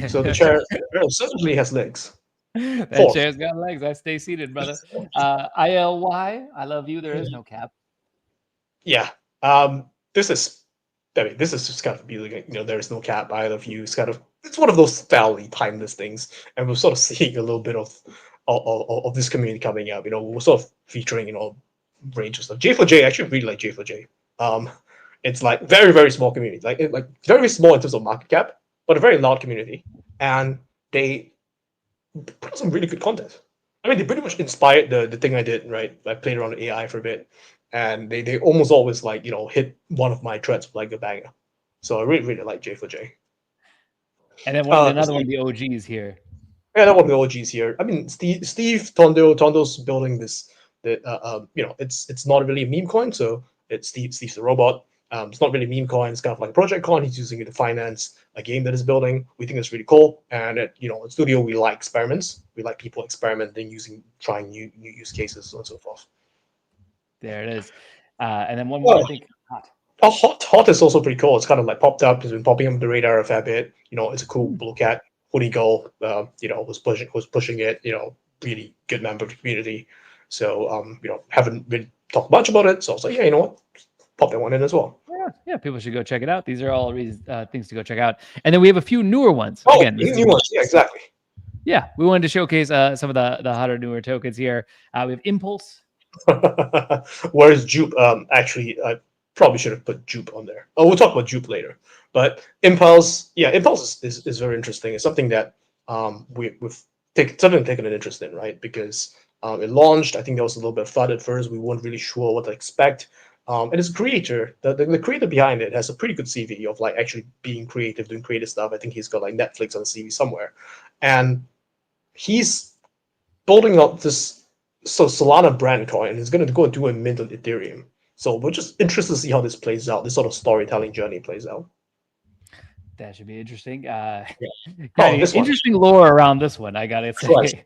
So the chair certainly has legs. That chair's got legs. I stay seated, brother. ILY, I love you. There is no cap. Yeah. This is just kind of amusing. There is no cap. I love you. It's one of those fairly timeless things, and we're sort of seeing a little bit of this community coming up. We're sort of featuring range of stuff. J4J, I actually really like J4J. It's like very, very small community, like very small in terms of market cap, but a very loud community, and they put out some really good content. I mean, they pretty much inspired the thing I did, right? I played around with AI for a bit, and they almost always hit one of my threads with like a banger. So I really, really like J4J. And then another one of the OGs here. Yeah, that one of the OGs here. I mean, Steve Tondo's building this. It's not really a meme coin, so it's Steve's the robot. It's not really a meme coin. It's kind of like a project coin. He's using it to finance a game that he's building. We think it's really cool. And at Studio, we like experiments. We like people experimenting, trying new use cases, and so forth. There it is. And then one more, I think, Hot. Hot is also pretty cool. It's kind of like popped up. It's been popping up the radar a fair bit. It's a cool blue cat. Hoodie Goal, was pushing it. Really good member of the community. So, haven't really talked much about it. So I was like, yeah, you know what? Pop that one in as well. Yeah, people should go check it out. These are all things to go check out. And then we have a few newer ones. Oh, again, new ones. Yeah, exactly. Yeah, we wanted to showcase some of the hotter, newer tokens here. We have Impulse. Whereas Jupe, actually, I probably should have put Jupe on there. Oh, we'll talk about Jupe later. But Impulse is very interesting. It's something that we've taken an interest in, right? Because it launched. I think there was a little bit of FUD at first. We weren't really sure what to expect. And its creator, the creator behind it, has a pretty good CV of like actually being creative, doing creative stuff. I think he's got like Netflix on the CV somewhere, and he's building up this Solana brand coin, and he's going to go and do a mint on Ethereum. So we're just interested to see how this plays out. This sort of storytelling journey plays out. That should be interesting. Interesting lore around this one, I gotta say. Right.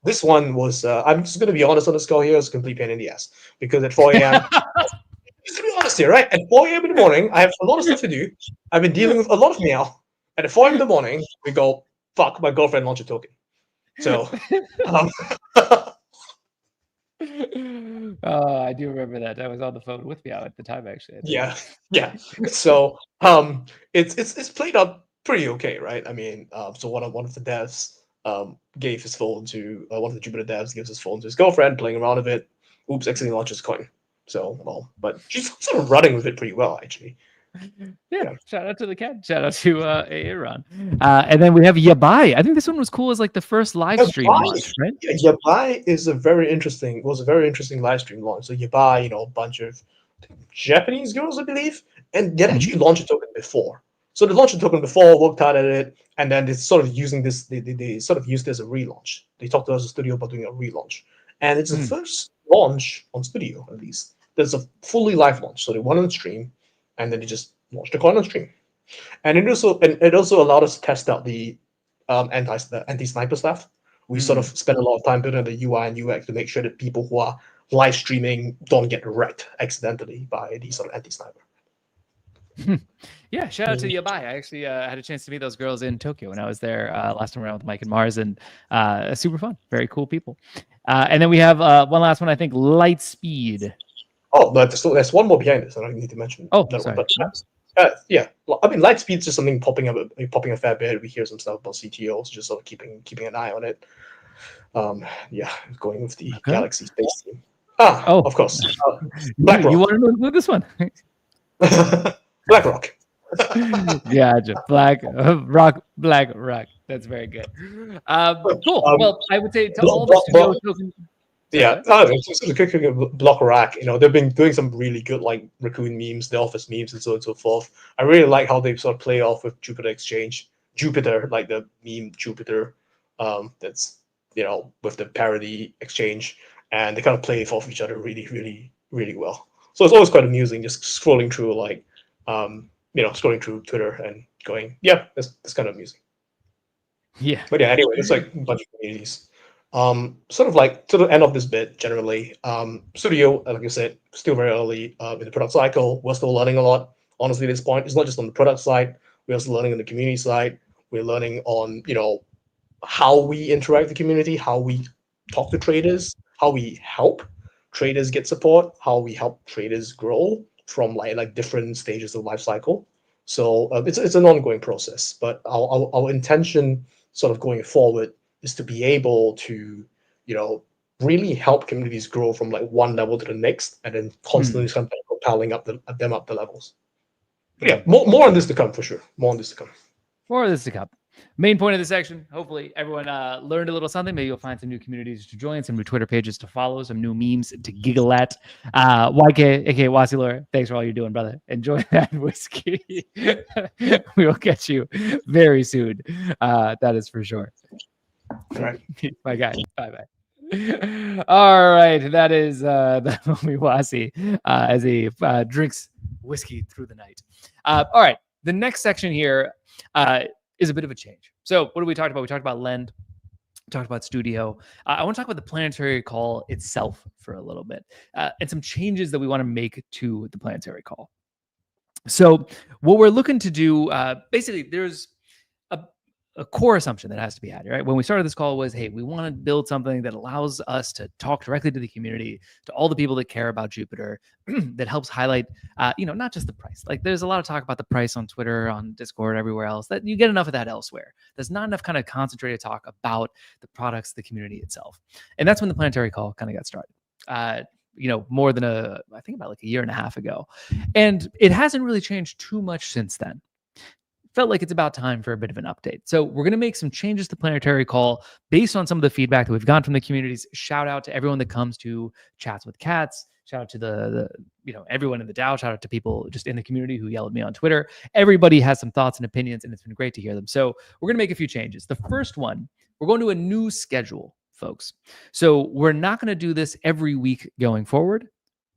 This one was. I'm just going to be honest on this call here. It's a complete pain in the ass because at 4 a.m. Just to be honest here, right? At 4 a.m. in the morning, I have a lot of stuff to do. I've been dealing with a lot of meow. And at 4 a.m. in the morning, we go, fuck, my girlfriend launched a token. So, I do remember that. I was on the phone with meow at the time, actually. Yeah. So, it's played out pretty okay, right? I mean, so one of the devs gave his phone to one of the Jupiter devs gives his phone to his girlfriend, playing around with it. Oops, accidentally launches coin. So, well, but she's sort of running with it pretty well, actually. Yeah. Shout out to the cat. Shout out to Aaron. And then we have Yabai. I think this one was cool as like the first live stream launch, right? Yeah, Yabai was a very interesting live stream launch. So Yabai, a bunch of Japanese girls, I believe, and they actually launched a token before. So they launched the token before, worked hard at it, and then they sort of using this. They sort of used this as a relaunch. They talked to us at Studio about doing a relaunch, and it's the first launch on Studio at least. There's a fully live launch, so they went on stream, and then they just launched the coin on stream, and it also allowed us to test out the anti-sniper stuff. We sort of spent a lot of time building the UI and UX to make sure that people who are live streaming don't get wrecked accidentally by the sort of anti-sniper. Yeah, shout out to Yabai. I actually had a chance to meet those girls in Tokyo when I was there last time around with Mike and Mars, and super fun, very cool people. And then we have one last one, I think, Lightspeed. Oh, but there's one more behind this, and I need to mention. Oh, that sorry. One, but, yeah, I mean, Lightspeed's just something popping a fair bit. We hear some stuff about CTOs, just sort of keeping an eye on it. Yeah, going with the Galaxy Space team. Of course, BlackRock. You want to know this one? BlackRock. Gotcha. BlackRock. That's very good. Cool. Well, I would say to all the studio tokens. Yeah, just a quick BlackRock. You know, they've been doing some really good like raccoon memes, the Office memes, and so on and so forth. I really like how they sort of play off with Jupiter Exchange, Jupiter, like the meme Jupiter. That's with the parody exchange, and they kind of play off each other really, really, really well. So it's always quite amusing just scrolling through scrolling through Twitter and going, yeah, that's kind of amusing. Yeah. But yeah, anyway, it's like a bunch of communities. Sort of like to the end of this bit, generally, Studio, like I said, still very early in the product cycle. We're still learning a lot. Honestly, at this point, it's not just on the product side. We're also learning on the community side. We're learning on, how we interact with the community, how we talk to traders, how we help traders get support, how we help traders grow from like different stages of life cycle. So it's an ongoing process, but our intention sort of going forward is to be able to, really help communities grow from like one level to the next, and then constantly kind of propelling up the levels. But yeah, more on this to come for sure. More on this to come. More of this to come. Main point of the section. Hopefully everyone learned a little something. Maybe you'll find some new communities to join, some new Twitter pages to follow, some new memes to giggle at. YK, aka Wasilor, thanks for all you're doing, brother. Enjoy that whiskey. We will catch you very soon. That is for sure. All right. My guy. Bye-bye. All right. That is the homie Wasi as he drinks whiskey through the night. All right. The next section here is a bit of a change. So what did we talk about? We talked about Lend, talked about Studio. I want to talk about the Planetary call itself for a little bit and some changes that we want to make to the Planetary call. So what we're looking to do, basically, there's a core assumption that has to be had, right? When we started this call was, hey, we want to build something that allows us to talk directly to the community, to all the people that care about Jupiter, that helps highlight, not just the price. Like there's a lot of talk about the price on Twitter, on Discord, everywhere else, that you get enough of that elsewhere. There's not enough kind of concentrated talk about the products, the community itself. And that's when the Planetary call kind of got started. More than I think about like a year and a half ago. And it hasn't really changed too much since then. Felt like it's about time for a bit of an update. So we're going to make some changes to Planetary call based on some of the feedback that we've gotten from the communities. Shout out to everyone that comes to chats with cats. Shout out to the everyone in the DAO. Shout out to people just in the community who yell at me on Twitter. Everybody has some thoughts and opinions, and it's been great to hear them. So we're going to make a few changes. The first one, we're going to a new schedule, folks. So we're not going to do this every week going forward.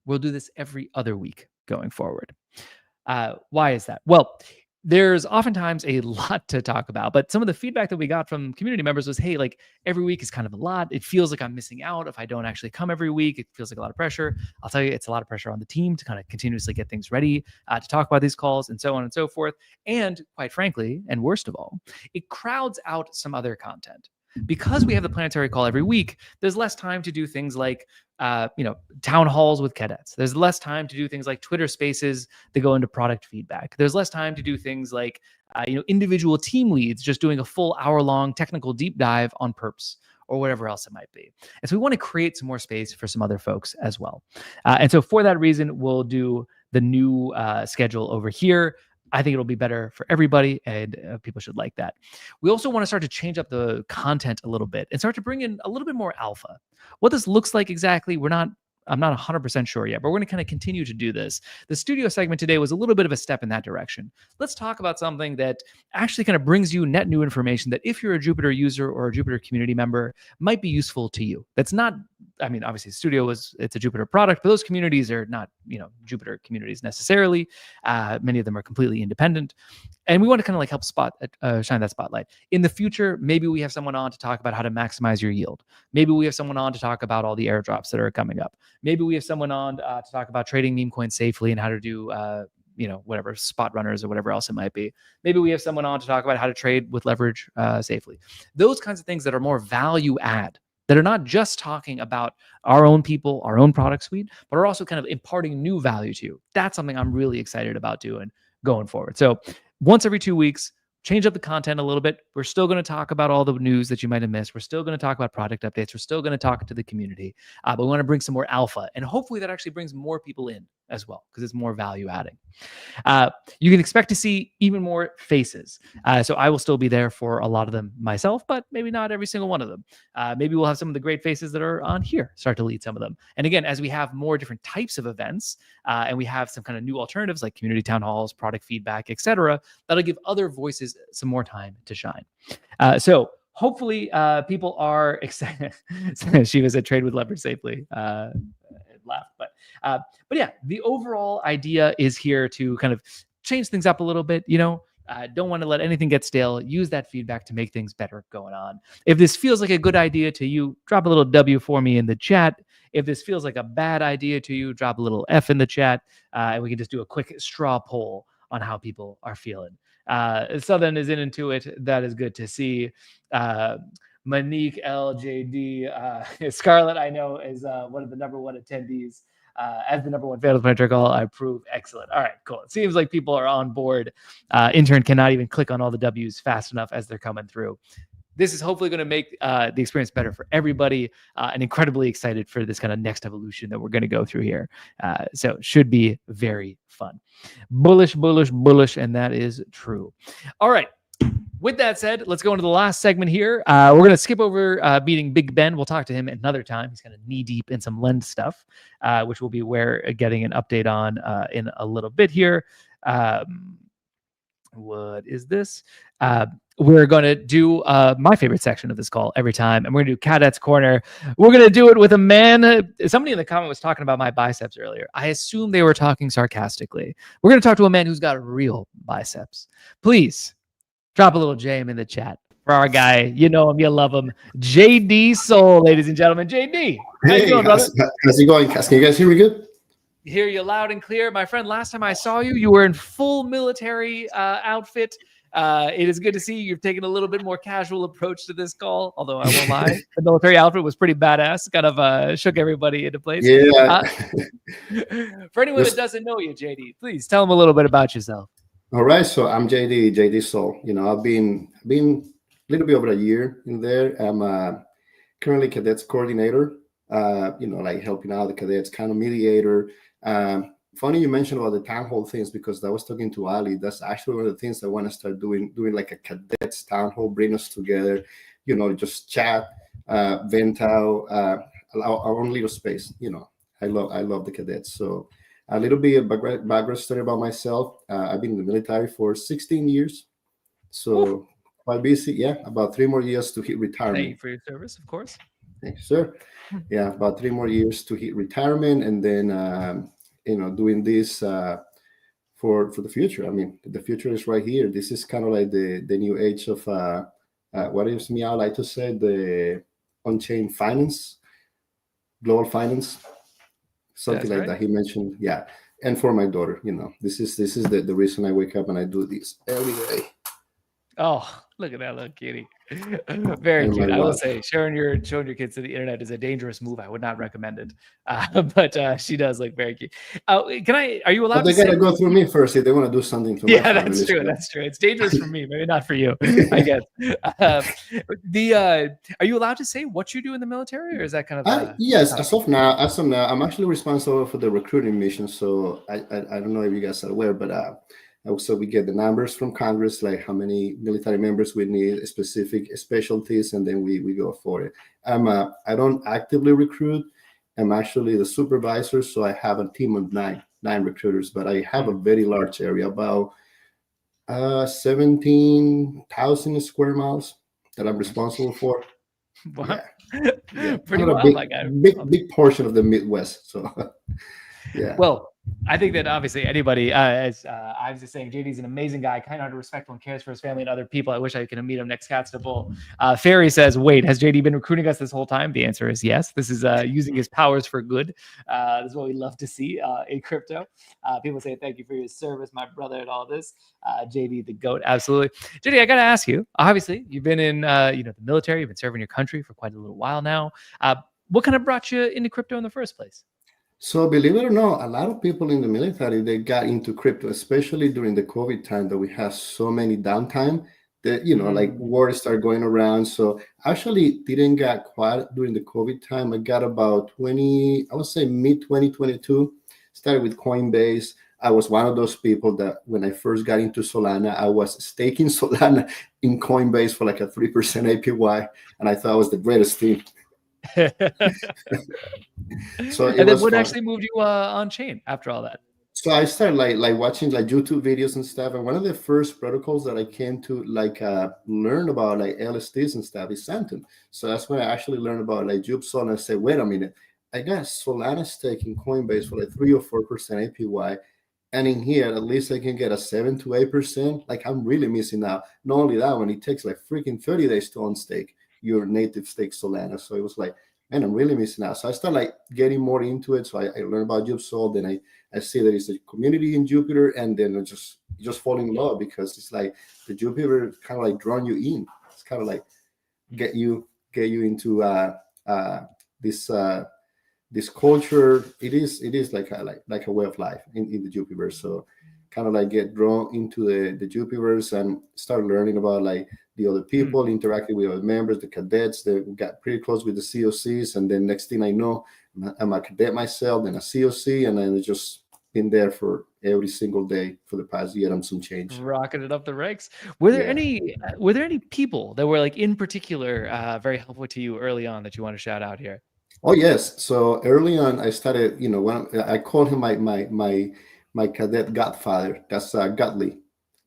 We'll do this every other week going forward. Why is that? Well, there's oftentimes a lot to talk about, but some of the feedback that we got from community members was, hey, like every week is kind of a lot. It feels like I'm missing out if I don't actually come every week. It feels like a lot of pressure. I'll tell you, it's a lot of pressure on the team to kind of continuously get things ready to talk about these calls and so on and so forth. And quite frankly, and worst of all, it crowds out some other content. Because we have the Planetary call every week, there's less time to do things like, town halls with cadets. There's less time to do things like Twitter spaces that go into product feedback. There's less time to do things like, individual team leads just doing a full hour-long technical deep dive on perps or whatever else it might be. And so we want to create some more space for some other folks as well. And so for that reason, we'll do the new schedule over here. I think it'll be better for everybody, and people should like that. We also want to start to change up the content a little bit and start to bring in a little bit more alpha. What this looks like exactly, we're not I'm not 100% sure yet, but we're going to kind of continue to do this. The studio segment today was a little bit of a step in that direction. Let's talk about something that actually kind of brings you net new information that if you're a Jupiter user or a Jupiter community member might be useful to you. That's not, I mean, obviously Studio it's a Jupiter product, but those communities are not, Jupiter communities necessarily. Many of them are completely independent. And we want to kind of like help shine that spotlight. In the future, maybe we have someone on to talk about how to maximize your yield. Maybe we have someone on to talk about all the airdrops that are coming up. Maybe we have someone on to talk about trading meme coins safely and how to do, whatever spot runners or whatever else it might be. Maybe we have someone on to talk about how to trade with leverage safely. Those kinds of things that are more value add, that are not just talking about our own people, our own product suite, but are also kind of imparting new value to you. That's something I'm really excited about doing going forward. So once every 2 weeks, change up the content a little bit. We're still going to talk about all the news that you might have missed. We're still going to talk about product updates. We're still going to talk to the community, but we want to bring some more alpha, and hopefully that actually brings more people in as well, because it's more value adding. You can expect to see even more faces. So I will still be there for a lot of them myself, but maybe not every single one of them. Maybe we'll have some of the great faces that are on here start to lead some of them. And again, as we have more different types of events, and we have some kind of new alternatives like community town halls, product feedback, etc., that'll give other voices some more time to shine. So hopefully people are excited. She was at Trade with Leverage Safely. Laughed, but yeah, the overall idea is here to kind of change things up a little bit. Don't want to let anything get stale. Use that feedback to make things better going on. If this feels like a good idea to you, drop a little W for me in the chat. If this feels like a bad idea to you, drop a little F in the chat, and we can just do a quick straw poll on how people are feeling. Southern is into it. That is good to see. Monique LJD, Scarlett, I know, is one of the number one attendees. As the number one fan of the Planetary Call, I approve. Excellent. All right, cool. It seems like people are on board. Intern cannot even click on all the W's fast enough as they're coming through. This is hopefully going to make the experience better for everybody, and incredibly excited for this kind of next evolution that we're going to go through here. So it should be very fun. Bullish, bullish, bullish, and that is true. All right. With that said, let's go into the last segment here. We're going to skip over meeting Big Ben. We'll talk to him another time. He's kind of knee deep in some lend stuff, which we'll be getting an update on in a little bit here. What is this? We're going to do my favorite section of this call every time, and we're going to do Cadets Corner. We're going to do it with a man. Somebody in the comment was talking about my biceps earlier. I assume they were talking sarcastically. We're going to talk to a man who's got real biceps. Please drop a little JM in the chat for our guy. You know him, you love him. JD Soul, ladies and gentlemen. JD, how you doing, brother? How's it going? Can you guys hear me good? Hear you loud and clear. My friend, last time I saw you, you were in full military outfit. It is good to see you've taken a little bit more casual approach to this call, although I won't lie. The military outfit was pretty badass. Kind of shook everybody into place. Yeah. For anyone that doesn't know you, JD, please tell them a little bit about yourself. All right, so I'm JD Soul. I've been a little bit over a year in there. I'm currently cadets coordinator. Like helping out the cadets, kind of mediator. Funny you mentioned about the town hall things, because I was talking to Ali. That's actually one of the things I want to start doing like a cadets town hall, bring us together. Just chat, vent out, our own little space. I love the cadets. So a little bit of background story about myself. I've been in the military for 16 years. So quite busy. Yeah, about 3 more years to hit retirement. Thank you for your service, of course. Thank you, sir. Yeah, about 3 more years to hit retirement, and then doing this for the future. I mean, the future is right here. This is kind of like the new age of what is Meow like to say, the on-chain finance, global finance. Something like that he mentioned. Yeah. And for my daughter, this is the reason I wake up and I do this every day. Oh, look at that little kitty. Very cute. I will say showing your kids to the internet is a dangerous move. I would not recommend it. But she does look very cute. Are you allowed to? They gotta go through me first if they want to do something to me. Yeah, that's true. That's true. It's dangerous for me, maybe not for you, I guess. Are you allowed to say what you do in the military, or is that kind of yes, as of now, I'm actually responsible for the recruiting mission. So I don't know if you guys are aware, but also, we get the numbers from Congress, like how many military members we need, specific specialties, and then we go for it. I don't actively recruit. am actually the supervisor, so I have a team of nine recruiters, but I have a very large area, about 17,000 square miles that I'm responsible for. Wow. Yeah, Pretty I'm a wild, my guy. big portion of the Midwest. So yeah. Well, I think that obviously anybody, as I was just saying, JD's an amazing guy, kind-hearted, respectful, and cares for his family and other people. I wish I could meet him next Cats to Bowl. Ferry says, wait, has JD been recruiting us this whole time? The answer is yes. This is using his powers for good. This is what we love to see in crypto. People say, thank you for your service, my brother, and all this. JD, the GOAT, absolutely. JD, I got to ask you, obviously, you've been in the military, you've been serving your country for quite a little while now. What kind of brought you into crypto in the first place? So believe it or not, a lot of people in the military, they got into crypto, especially during the COVID time that we had so many downtime that, like word started going around. So actually didn't get quiet during the COVID time. I got about I would say mid 2022, started with Coinbase. I was one of those people that when I first got into Solana, I was staking Solana in Coinbase for like a 3% APY. And I thought it was the greatest thing. So and then what actually moved you on chain after all that? So I started like watching like YouTube videos and stuff, and one of the first protocols that I came to learn about like LSDs and stuff is Santum. So that's when I actually learned about like Jupsol, and I said, wait a minute, I got Solana stake in Coinbase for like 3 or 4% APY, and in here at least I can get a 7 to 8%. Like I'm really missing out. Not only that, when it takes like freaking 30 days to unstake your native stake Solana. So it was like, man, I'm really missing out. So I started like getting more into it. So I learned about Jupsol. Then I see that it's a community in Jupiter, and then I just fall in love because it's like the Jupiter kind of like drawing you in. It's kind of like get you into this culture. It is like a way of life in the Jupiverse. So kind of like get drawn into the Jupiverse and start learning about like the other people, interacting with other members, the cadets. They got pretty close with the COCs, and then next thing I know, I'm a cadet myself, then a COC, and then it's just been there for every single day for the past year and some change. Rocking it up the ranks. Were there any people that were like in particular very helpful to you early on that you want to shout out here? Oh yes. So early on, I started. When I called him my cadet godfather. That's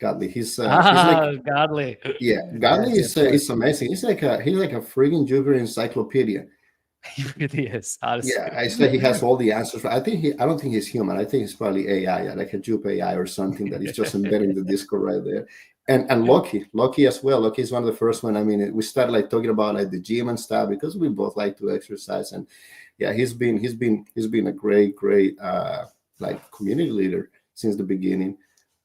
Godly. He's like Godly. Yeah, Godly is amazing. He's like a friggin' Jupiter encyclopedia. He really is, honestly. Yeah, I say he has all the answers. I don't think he's human. I think he's probably AI, like a Jup AI or something that is just embedded in the Discord right there. And Lucky as well. Lucky is one of the first one. I mean, we started like talking about like the gym and stuff because we both like to exercise. And yeah, he's been a great like community leader since the beginning.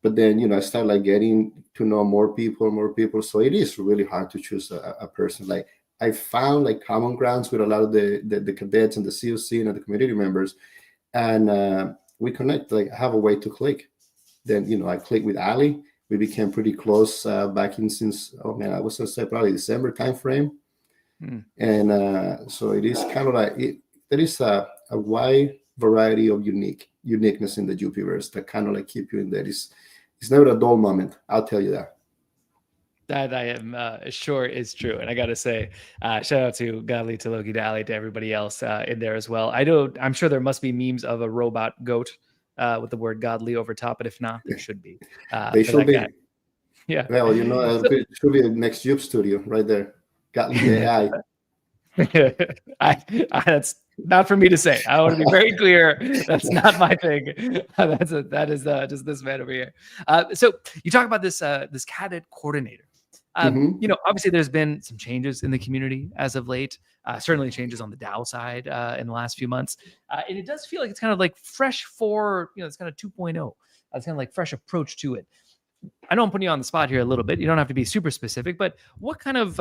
But then I started like getting to know more people. So it is really hard to choose a person. Like I found like common grounds with a lot of the cadets and the COC and the community members, and we connect. Like I have a way to click. Then I clicked with Ali. We became pretty close back in since I was gonna say probably December timeframe, and so it is kind of like there is a wide variety of uniqueness in the Jupiverse that kind of like keep you in there. It's never a dull moment. I'll tell you that. That I am sure is true. And I got to say, shout out to Godly, to Loki, to Ali, to everybody else in there as well. I'm sure there must be memes of a robot goat with the word Godly over top, but if not, there should be. They should be. Guy. Yeah. Well, it should be the next Jup studio right there. Godly AI. That's not for me to say. I want to be very clear. That's not my thing. That is just this man over here. So you talk about this cadet coordinator. Obviously there's been some changes in the community as of late. Certainly changes on the DAO side in the last few months, and it does feel like it's kind of like fresh for it's kind of 2.0. It's kind of like fresh approach to it. I know I'm putting you on the spot here a little bit. You don't have to be super specific, but what kind of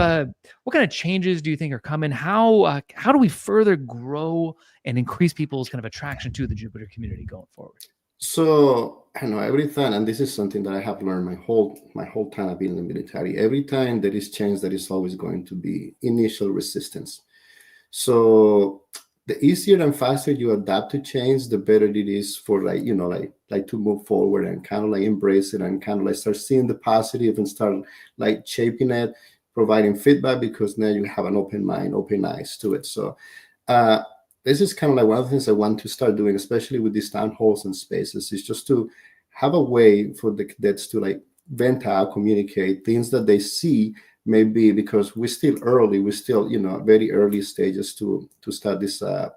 changes do you think are coming? How do we further grow and increase people's kind of attraction to the Jupiter community going forward? So I know every time, and this is something that I have learned my whole time I've been in the military. Every time there is change, there is always going to be initial resistance. So the easier and faster you adapt to change, the better it is for like to move forward and kind of like embrace it and kind of like start seeing the positive and start like shaping it, providing feedback, because now you have an open mind, open eyes to it. So this is kind of like one of the things I want to start doing, especially with these town halls and spaces, is just to have a way for the cadets to like vent out, communicate things that they see, maybe because we're still early, we're still, very early stages to start this DAO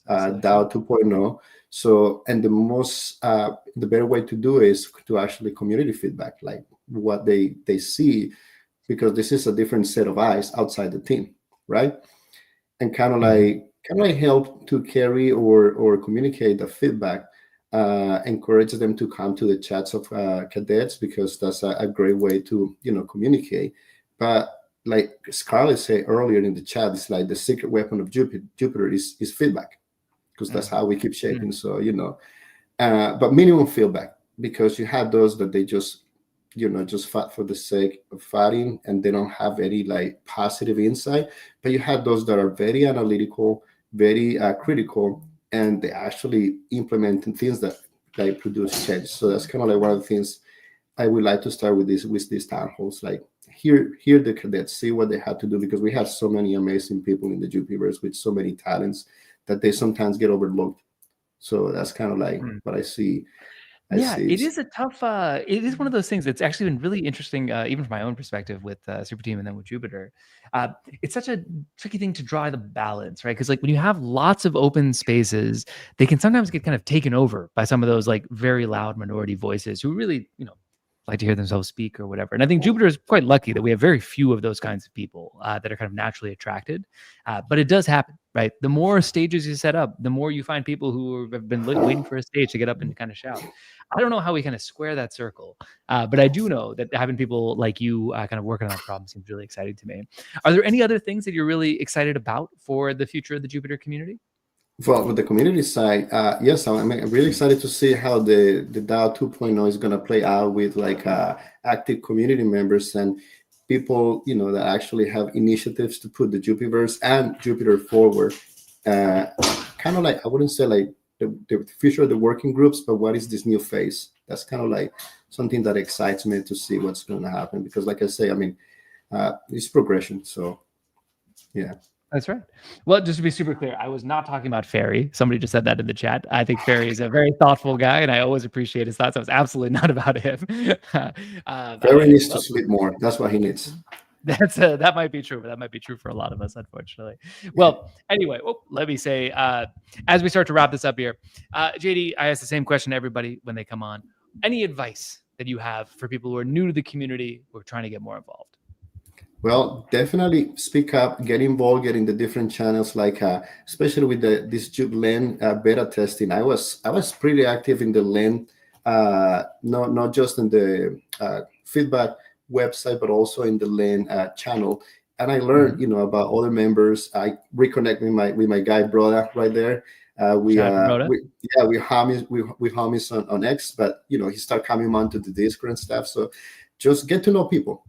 2.0. So, and the better way to do it is to actually community feedback, like what they see, because this is a different set of eyes outside the team, right? And kind of like help to carry or communicate the feedback, encourage them to come to the chats of cadets, because that's a great way to communicate. But like Scarlett said earlier in the chat, it's like the secret weapon of Jupiter is feedback, because that's how we keep shaping. So but minimum feedback, because you have those that they just fight for the sake of fighting, and they don't have any like positive insight. But you have those that are very analytical, very critical, and they actually implement things that produce change. So that's kind of like one of the things I would like to start with these town halls. Like hear the cadets, see what they have to do, because we have so many amazing people in the Jupiverse with so many talents that they sometimes get overlooked. So that's kind of like what I see. It is a tough. It is one of those things that's actually been really interesting, even from my own perspective with Super Team and then with Jupiter. It's such a tricky thing to draw the balance, right? Because like when you have lots of open spaces, they can sometimes get kind of taken over by some of those like very loud minority voices who really, like to hear themselves speak or whatever. And I think Jupiter is quite lucky that we have very few of those kinds of people that are kind of naturally attracted. But it does happen, right? The more stages you set up, the more you find people who have been waiting for a stage to get up and kind of shout. I don't know how we kind of square that circle, but I do know that having people like you kind of working on that problem seems really exciting to me. Are there any other things that you're really excited about for the future of the Jupiter community? Well, with the community side, yes, I'm really excited to see how the DAO 2.0 is going to play out with like active community members and people, that actually have initiatives to put the Jupiverse and Jupiter forward. Kind of like, I wouldn't say like the future of the working groups, but what is this new phase? That's kind of like something that excites me to see what's going to happen, because like I say, I mean, it's progression. So, yeah. That's right. Well, just to be super clear, I was not talking about Ferry. Somebody just said that in the chat. I think Ferry is a very thoughtful guy, and I always appreciate his thoughts. I was absolutely not about him. Ferry needs to sleep more. That's what he needs. That might be true, but that might be true for a lot of us, unfortunately. Well, anyway, let me say, as we start to wrap this up here, JD, I ask the same question to everybody when they come on. Any advice that you have for people who are new to the community who are trying to get more involved? Well, definitely speak up, get involved, get in the different channels, like especially with this JupLen beta testing. I was pretty active in the LEN, not just in the feedback website, but also in the LEN channel. And I learned, about other members. I reconnect with my guy brother right there. We homies on X, but he started coming on to the Discord and stuff. So just get to know people.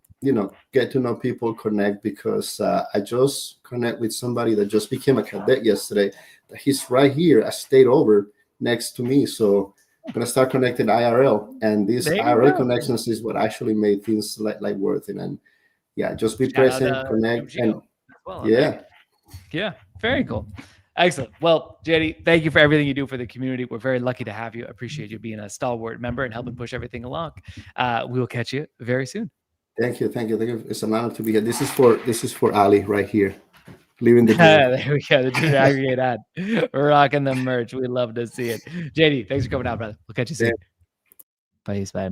Get to know people, connect, because I just connect with somebody that just became a cadet yesterday. He's right here, a state over next to me. So I'm gonna start connecting IRL, and these IRL connections is what actually made things like worth it. And yeah, just be present, connect, and yeah, very cool. Excellent. Well, JD, thank you for everything you do for the community. We're very lucky to have you. Appreciate you being a stalwart member and helping push everything along. We will catch you very soon. Thank you. It's an honor to be here. This is for Ali right here, leaving the there we go. The Junior Aggregate ad. We're rocking the merch. We love to see it. JD, thanks for coming out, brother. We'll catch you soon. Peace, bye.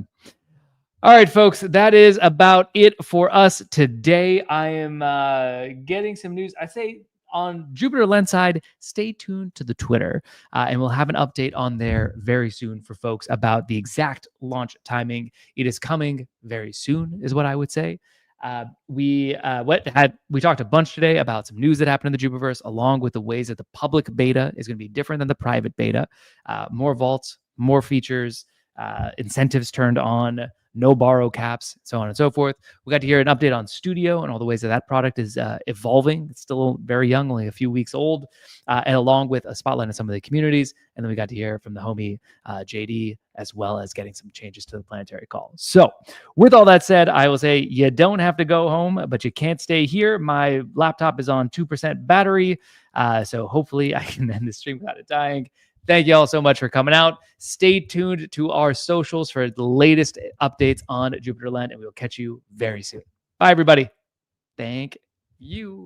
All right, folks, that is about it for us today. I am getting some news. I say on Jupiter Lens side, stay tuned to the Twitter, and we'll have an update on there very soon for folks about the exact launch timing. It is coming very soon, is what I would say. We talked a bunch today about some news that happened in the Jupiverse, along with the ways that the public beta is going to be different than the private beta. More vaults, more features, incentives turned on, no borrow caps, so on and so forth. We got to hear an update on Studio and all the ways that product is evolving. It's still very young, only a few weeks old, and along with a spotlight on some of the communities. And then we got to hear from the homie JD, as well as getting some changes to the Planetary call. So with all that said, I will say you don't have to go home, but you can't stay here. My laptop is on 2% battery, so hopefully I can end the stream without it dying. Thank you all so much for coming out. Stay tuned to our socials for the latest updates on Jupiterland, and we will catch you very soon. Bye, everybody. Thank you.